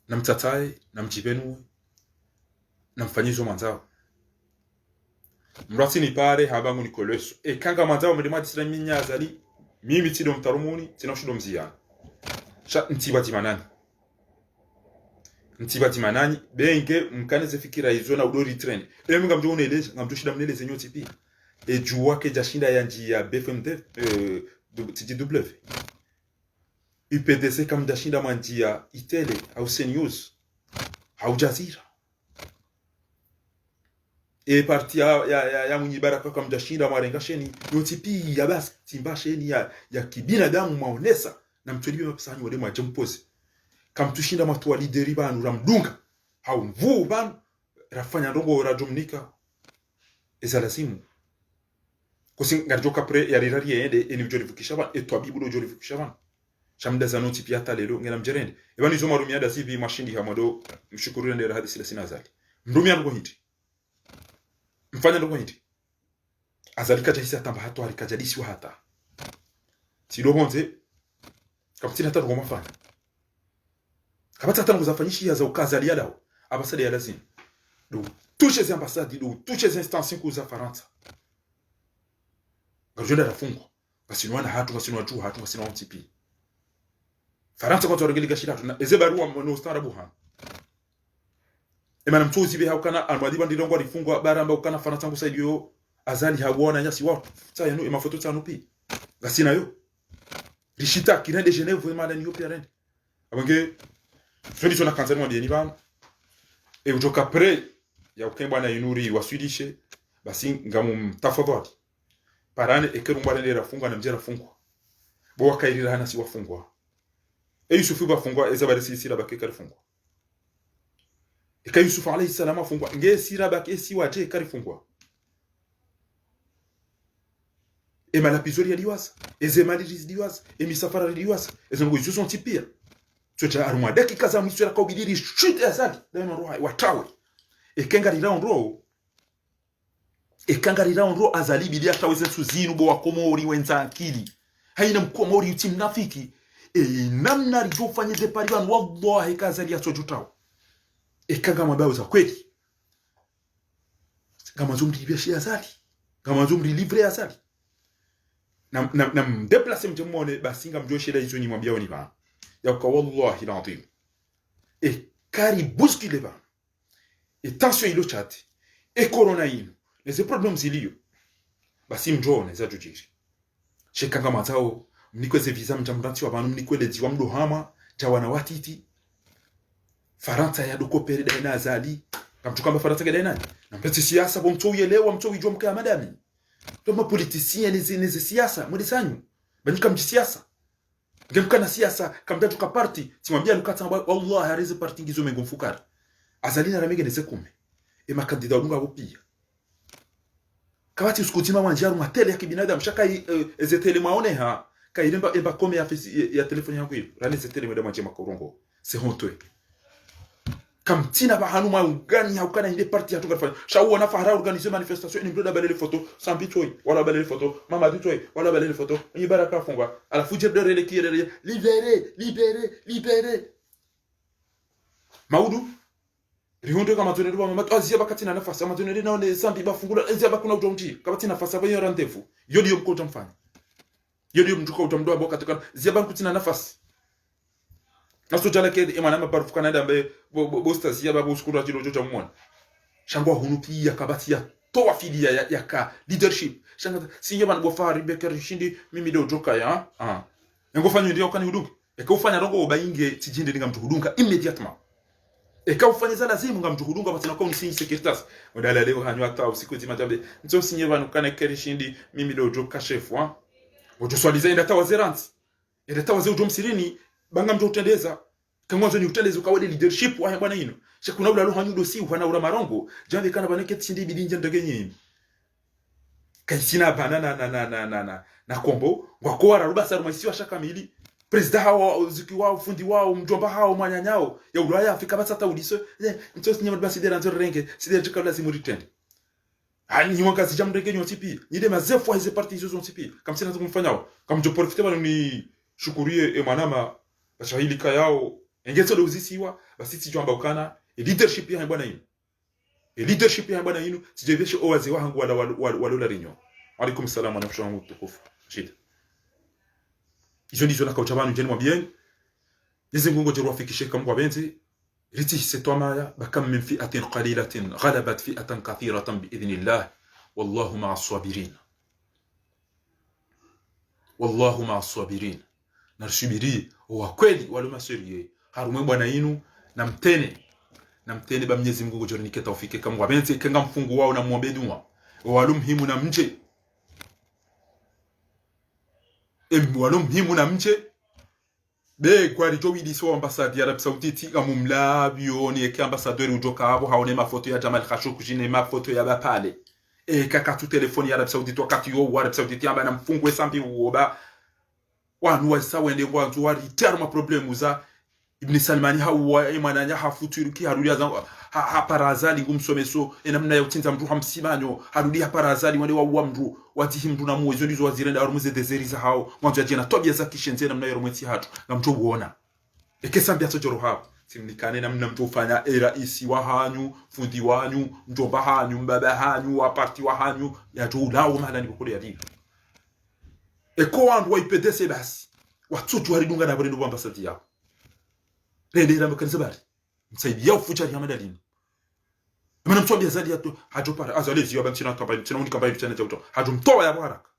namtatae namjibenu namfanyizo manzao mrati ni pare habangu ni koleso kanga manzao mdema tisira minya azali mimi tido mtarumuni tina shudo mzia sha ntibati manani benge mkaneze fikira hizo na udori trend mga mjo uneleza ngamjo shida mneleze nyoti pia e juu wake jashinda ya njia BFMD TGW UPDC kama jashinda manjia Itele au CNews au Jazeera e parti ya mwenye baraka kama jashinda marenga sheni yotipi ya basi timba sheni ya kibinadamu maonesa na mtuliwe mapsani wale mwa jumpozi kama tushinda matu lideri banu ramdunga au mvu banu rafanya ndongo rajumnika ezalazimu kusi ngarjoka pre ya rirari yende eni mjorivukisha bana etwa bibulo jorivukisha bana shamda zanoti pia talelo ngena mjerende ebani zoma rumia da sivi mashindi hamado mshukuru ndera hadisi la sinazali mrumia ngo hiti mfanya ngo hiti azalika jahisi atamba hato alikajadisi wa hata sido bonze kapitina hata ngoma fanya kabata hata nguzafanyishi ya za ukazali yalao abasade ya lazima do toutes les ambassades do toutes les instances kuza Faransa ngajenda rafungwa basinwa na hatu basinwa juu hatu basinwa mtipi Faransa kwa torogeli gashira tuna eze barua no starabu ha emana mtuzi be haukana almadiba ndilongo alifungwa baramba ukana Faransa ngusaidio azali hawana nyasi watu sasa yanu emafoto tsanu pi gasina yo rishita kina de Genève malani yo pirende abange feli sona kanzani wa bieni bana e utoka pre ya ukemba na inuri wa Swedish basi ngamu tafadhali parane ekerumba ndera fungwa na mjera fungwa bo wakairira hana si wafungwa e Yusufu bafungwa ezabari sisira bakeka fungwa e ka Yusufu alayhi salam afungwa nge sira bake si waje karifungwa e malapizori ya liwasa ezemali liwasa e misafara liwasa ezongo Yusufu tipia tsocha arumwa dakika za mwisho ka ubidiri shite azali daima roho watawe ekengarira onro azali bidia taweze suzinu bo wakomori wenza akili haina mkomori utimnafiki namna rijofanyeze pariban wallahi kazali ya sojutao ekanga mabao za kweli kama zumri biashi azali kama zumri livre azali na mdeplace mjemone basinga mjosheda hizo ni mwambia oni ba ya kwa wallahi alazim kari bousculer ba tension ilo chat corona ino les problèmes ilio basi mjone za jujiri shekanga mazao mnikweze visa mjamranti wa banu mnikwele diwa mdo hama jawana watiti Faransa ya doko pere daina azali kamtukamba Faransa daina na mpeti siasa bo mto uyelewa mto ujua mka madami toma politicien neze siasa mwedesanyu banika mjisiasa ngemka na siasa kamtatu ka party simwambia lukata wallahi harize party ngizo mengomfukara azalina ramege neze kume makandida unga wopia kabati usikutima wanjaru matele ya kibinadamu shaka ezetele maone ha kairemba emba kome ya telefoni yangu hiyo rani zetele mweda manje makorongo c'est honteux kamtina ba hanu maungani haukana ile parti ya tukafanya shaua na fahara organiser manifestation ni mdoda balele photo sans bitoi wala balele photo mama bitoi wala balele photo ni baraka fungwa alafu je dore le kiere libéré maudu rihondo kama tunero ba mama azia bakati na nafasi ama tunero naone sambi bafungula azia bakuna utomti kabati nafasi aba yo rendezvous yodi yo mkota mfanya yodi yo mtuka utamdoa boka tukana zia bakuti na nafasi naso jala ke emana mabarufu Canada ambaye bosta zia babo uskura jiro jojo mwana shangwa hunupi ya kabati ya toa filia ya ka leadership shanga sinye bana bofari beker shindi mimi do joka ya ngofanya ndio kani hudunga ufanya rongo obayinge tijinde ninga mtu hudunga immediatement ufanya za lazima nga mtu hudunga batina kwa msingi securitas odala leo hanywa ta usiku zima tabe nzo sinye bana kana keri shindi mimi do joka chef ojo swaliza enda ta wazeranti enda ta waze ujo msirini banga mtu utendeza kama mwanzo ni utendeza ukawade leadership wa bwana hino shekuna ula roho nyudo si ufana ula marongo jambe kana baneke tshindi bidinje ndogenye kaisina bana na kombo ngwako wara ruba saru maisiwa shaka mili president hao zikiwa ufundi wao mjomba hao mwanyanyao ya ulaya Afrika basata uliso mtosi nyama basi dera nzoro renge sidera jika lazima retend ani nyonga si jamdege nyontipi nyide mazefu hizo parti hizo zontipi kama sina kumfanyao kama jo profite bana ni shukurie emanama bashahili kayao engeso dozisiwa basi sijamba ukana leadership ya bwana hino leadership ya bwana hino sijebeshe owaze wangu wala rinyo alaikum salam na mshamu tukufu shida izo ndizo nakaucha banu jeni mwabien nizi ngungo jiru wafikishe kamwa benzi riti setwa maya bakam min fi'atin qalilatin ghalabat fi'atan kathiratan bi'idhnillah wallahu ma'as sabirin, wallahu ma'as sabirin, na subiri wa kweli wale maserie harumwe bwana inu na mtene ba Mwenyezi Mungu kujoni keta ufike kama wabenze kenga mfungu wao na muombe dua walum himu na mje walum himu na mje be kwa rijo widiso ambassade ya Arabie Saoudite amumlabyo ni ke ambassadeur ujoka abo haone mafoto ya Jamal Khashoggi ne mafoto ya bapale kaka tu telefoni ya Arabie Saoudite wakati yo wa Arabie Saoudite amba na mfungu esambi uoba wanu wasa wende wanzu wari terma problemu za Ibn Salmani hawa imananya hafuturu ki harudi azangu haparazali ngumsomeso enamna yotinza mtu hamsimanyo harudi haparazali wale wa mtu wati mtu na muwezo ndizo wazirenda arumuze dezeri za hao mwanzo jina tobia za kishenze namna yoromweti hatu na mtu uona ekesambia tojoro hapo simnikane namna mtu ufanya raisi wa hanyu fundi wanyu mjomba hanyu mbaba hanyu wa parti wa hanyu ya tu lao mahala ni kukule ya divu eko wandu wa IPDC basi watutu waridunga na bwendo ambassadeur yao rendera mkanisa bari msaidia ufucha ya madalini maana mtwambia zadi yato hajopara azalezi yaba mchina kampani mchina unika kampani mchina chauto hajumtoa ya baraka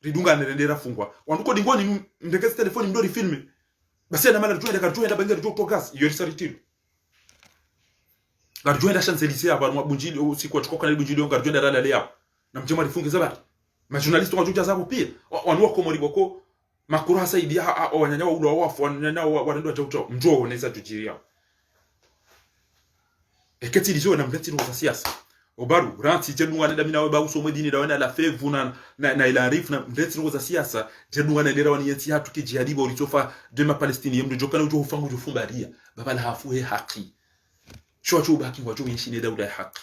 ridunga na rendera fungwa wanduko dingoni ndekeza telefoni mdori filme basi ana mala tuende kartuenda bangere joko gas iyo risaritiro garjuenda Champs-Élysées aba mwabunjili usiku achikoka na bunjili garjuenda rala leo na mchema rifunge zabari ma journaliste wajuja zabo pia wanua komori boko makuru hasaidia wanyanya wa ulo wafu wanyanya wanendo chauto mjo unaweza tujiria eketi lizo na mleti wa siasa obaru ranti jedunga na damina wa uso mwedini da wana la fevu na ila arif na mleti wa siasa jedunga na lera wani yeti hatu kijihadiba ulitofa dema Palestine mdo jokana ujo ufangu jufumbaria baba la hafu he haki shwa chuba haki wa chuba nchini daula haki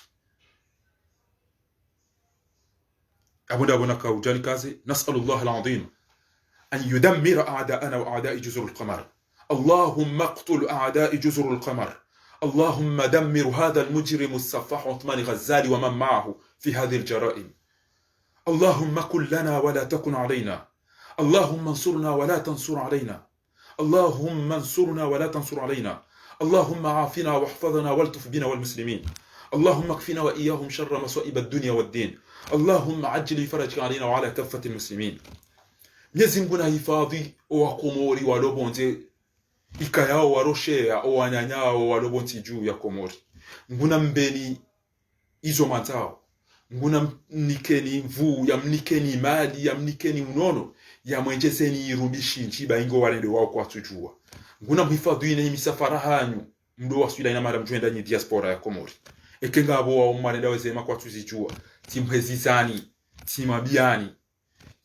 abona kaujani kazi nasallallahu alazim أن يدمر أعداءنا وأعداء جزر القمر اللهم اقتل أعداء جزر القمر اللهم دمر هذا المجرم السفاح عثمان غزالي ومن معه في هذه الجرائم اللهم كن لنا ولا تكن علينا اللهم انصرنا ولا تنصر علينا اللهم انصرنا ولا تنصر علينا اللهم عافنا واحفظنا والطف بنا والمسلمين اللهم اكفنا وإياهم شر مصائب الدنيا والدين اللهم عجل فرجك علينا وعلى كافة المسلمين Mwenyezi Mungu na hifadhi wa Komori walobonze ikayao waroshea wanyanyao walobonti juu ya Komori nguna mbeni izo matao nguna mnikeni mvu ya mnikeni mali ya mnikeni unono ya mwenjezeni irubishi nchiba ingo walende wao kwa tujua nguna mhifadhi ina misafara hanyu mdo waswila ina mara mjwenda ni diaspora ya Komori ekenga abo wa mwanenda wezema kwa tuzijua timhezizani timabiani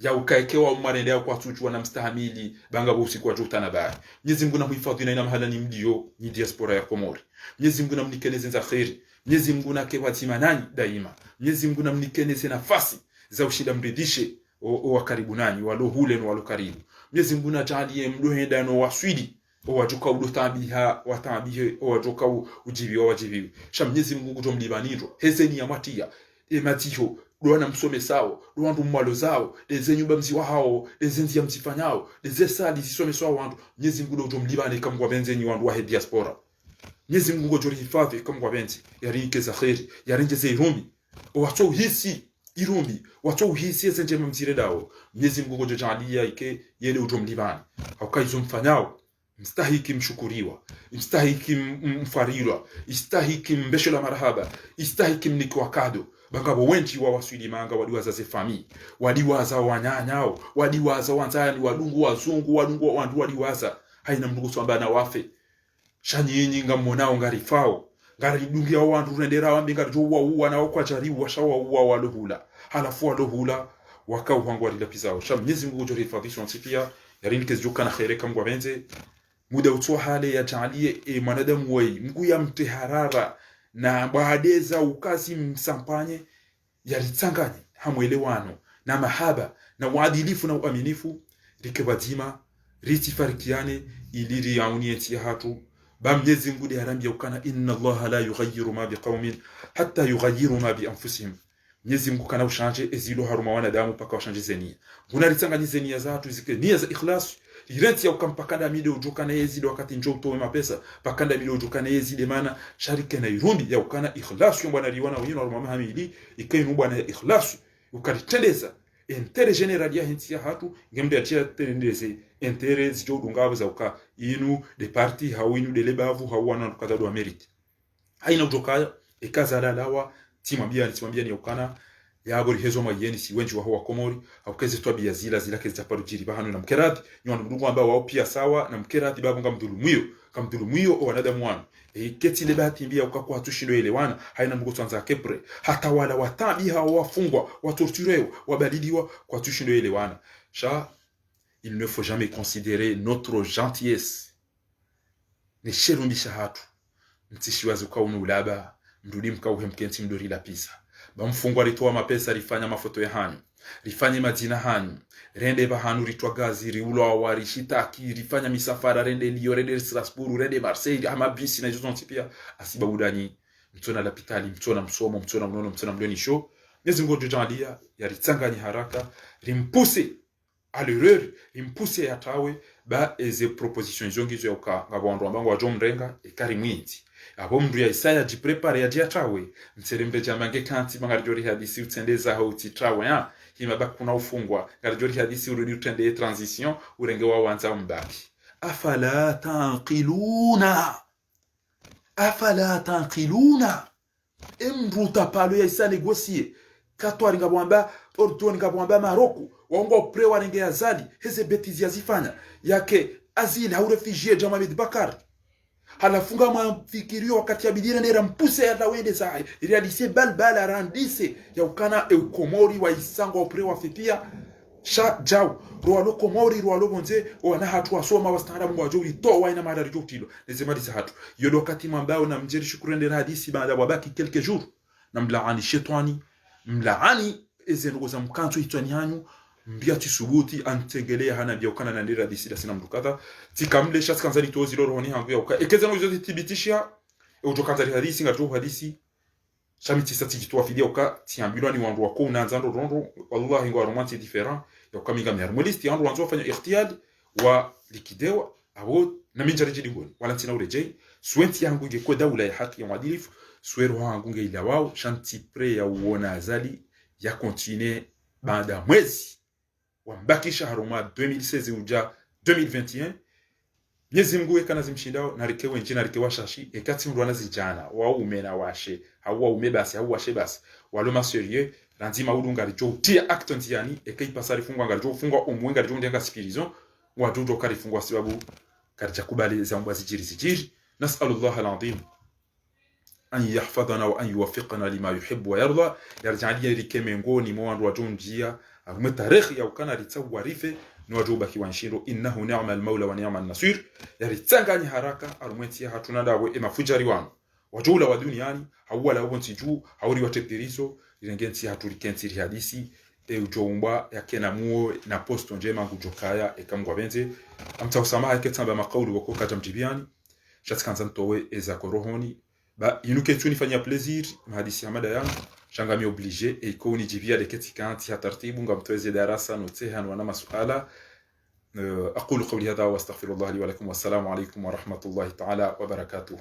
ya ukaekewa umarendea kwa tujua na mstahamili banga usiku wa juta na bari Mwenyezi Mungu na muhifadhi na ina mahala ni mdio ni diaspora ya Komori Mwenyezi Mungu na mnikeneze za khairi Mwenyezi Mungu na kewa timanani daima Mwenyezi Mungu na mnikeneze nafasi za ushida mridhishe wa karibu nani walohule na walokaribu Mwenyezi Mungu na jalie mdohenda no waswidi wajuka udotabiha watabihe wajuka ujibi wajibi sha Mwenyezi Mungu kutomlibaniro hezeni ya matia ematiho Luana msome sao, luandu mwalo zao, leze nyumba mziwa hao, leze nzi ya mzifanyao, leze sali zisome sawa wandu, Mwenyezi Mungu na utomlibane kama kwa benze ni wandu wahe diaspora. Mwenyezi Mungu jori hifadhi kama kwa benze, yarinke za kheri, yarinke za irumi, wato uhisi irumi, wato uhisi eze njema mzire dao, Mwenyezi Mungu jojalia ike yele utomlibane. Hauka izo mfanyao, mstahiki mshukuriwa, mstahiki mfarilwa, mstahiki mbesho la marhaba, mstahiki mnikwa kado. Bangabo wenchi wa waswidi manga wadiwaza ze fami wadiwaza wanyanyao wadiwaza wanzani wadungu wazungu wadungu wandu wadiwaza haina mndugu swamba na wafe shanyinyi ngamonao ngarifao ngaridungia wandu rendera wambi ngarijuwa uwa na kwa jaribu washawa uwa walohula halafu walohula wakau wangu walilapizao sha Mwenyezi Mungu jori hifadhisho nsipia yarinike zijuka na khaire kama wabenze muda utoa hale ya jaalie mwanadamu wei mgu ya mteharara na baadeza ukazi msampanye yalitanganye hamwelewano na mahaba na uadilifu na uaminifu rikebadima ritifarikiane iliri yaunieti hatu ba Mwenyezi Mungu de harambia ukana inna Allah la yughayyiru ma biqaumin hatta yughayyiru ma bi anfusihim Mwenyezi Mungu kana ushanje ezilo haruma wanadamu paka washanje zenia nguna ritanganye zenia za hatu zike nia za ikhlas irenti ya ukampakanda mide ujokana yezide wakati njoo utoe mapesa pakanda mide ujokana yezide maana sharika na irundi ya ukana ikhlasu bwana riwana wino wa mama hamili ikainu bwana ikhlasu ukalitendeza intere general ya hinti ya hatu ngemde atia tendeze intere zijo dungabo za uka inu de parti hawinu de lebavu hawana tukada do merit haina ujokaya ikaza dalawa timambia ni ukana ya bori hezo mayeni si wenji wa Komori haukeze twabia zila kezi parujiri bahano na mkerati nywana mdugu ambao wao pia sawa na mkerati babu kamdulumuyo o wanadamu wana keti le bahati mbia ukakwa tushindo elewana haina mbugo twanza kepre hata wala watabi hao wafungwa watorturewa wabalidiwa kwa tushindo elewana sha il ne faut jamais considérer notre gentillesse ni sherumbisha hatu mtishiwazi kwa unulaba mdudi mkauhe mkenti mdori la pisa bamfungwa ritoa mapesa rifanya mafoto ya hanyu rifanye majina hanyu rende bahanu ritwa gazi riulo warishitaki rifanya misafara rende Lyon rende Strasbourg rende Marseille ama bisi na jozo pia asibabudani mtona lapitali mtona msomo mtona mnono mtona mloni show nezi ngojo jandia ya ritsangani haraka rimpuse à l'erreur rimpuse yatawe ba eze propositions zongizo ya uka ngabwandu ambango wa jomrenga ekarimwiti abo mndu ya Isaya jiprepare ya diatawe mserembe jamange kanti bangarjori hadisi utendeza hauti trawe ya hima bakuna ufungwa ngarjori hadisi urudi utende transition urenge wa wanza mbaki afala taqiluna emndu tapalo ya Isaya negocier katwari ngabwamba ordoni ngabwamba Maroko waongo prewa renge ya zali heze betizi yazifanya yake azili au refugee Jamal Bakar halafunga mafikirio wakati ya bidira nera mpuse ya dawende zae realiser balbala randise ya ukana Komori wa isango opre wa fipia sha jaw roalo Komori roalo bonze wana hatu wasoma wastara mungu wajuri to waina madari jotilo nezema disa hatu yodo wakati mambao na mjeri shukurende hadisi baada wabaki quelques jours na mlaani shetani mlaani ezengo za mkanto itwani hanyu mbia tisubuti antegelea hana bia ukana na ndira disida sina mdukata tikamle shas kanzali tozi loro honi hangu ya uka ekeza no zote tibitisha ujokata hadisi ngato hadisi shamiti sati jitwa fidia uka tiambilo ni wandu wako unaanzando rondo wallahi ngo romanti different ya uka minga mer molisti yandu wanzo fanya ikhtiyad wa likidewa abo na minja rejidi ngoni wala tina urejei swenti yangu ingekuwa daula ya haki ya mwadilifu swero hangu ngeila wao shanti pre ya uona azali ya continue baada mwezi wambakisha haruma 2016 uja 2021 Mwenyezi Mungu eka nazimshindao na rikewe njina rikewa shashi ekati mruana zijana wa umena washe hawa umebasi hawa washe basi waloma serieux ranzima udunga rijo tia acte ntiani eka ipasari fungwa ngarijo fungwa umwenga rijo ndenga spirizo wadudo kari fungwa sababu karja kubali zambwa zijiri nas'alullah al-azim an yahfadhana wa an yuwaffiqana lima yuhibbu wa yarda yarja'ali rikemengoni mwandu wajonjia agme tarikhi ya ukana ritsawa rife ni wajuba kiwanshiro innahu ni'mal maula wa ni'mal nasir yaritsangani haraka arumwetia hatuna dawe emafujari wanu wajula wa duniani hawala wonti juu hauri watepirizo irengensi haturikensi hadisi ujomba yakena muo na posto njema ngujokaya ekamgwa benze amtawsamaha ketamba maqawli wako katamjibiani shatkanza ntowe eza korohoni ba inuke tunifanya plaisir mahadisi hamada yangu shanga mi obligé et ko ni jibia de ketikanti hatartibu ngamtweze darasa notehan wana masuala aqulu qawli hadha wa astaghfirullah li wa lakum wassalamu alaykum wa rahmatullahi ta'ala wa barakatuh.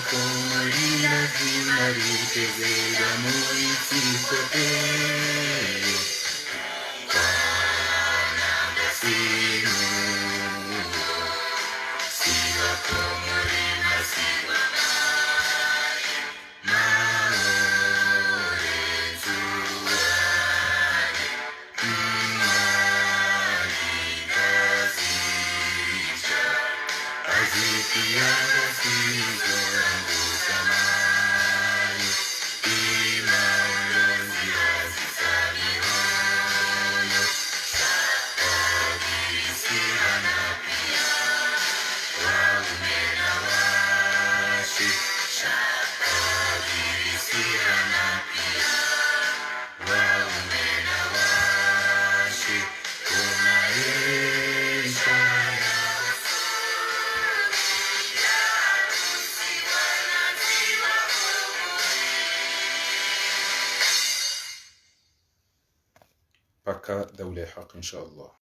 Komori lazima liteze damu isipotee. mpaka daula ya haki insha Allah.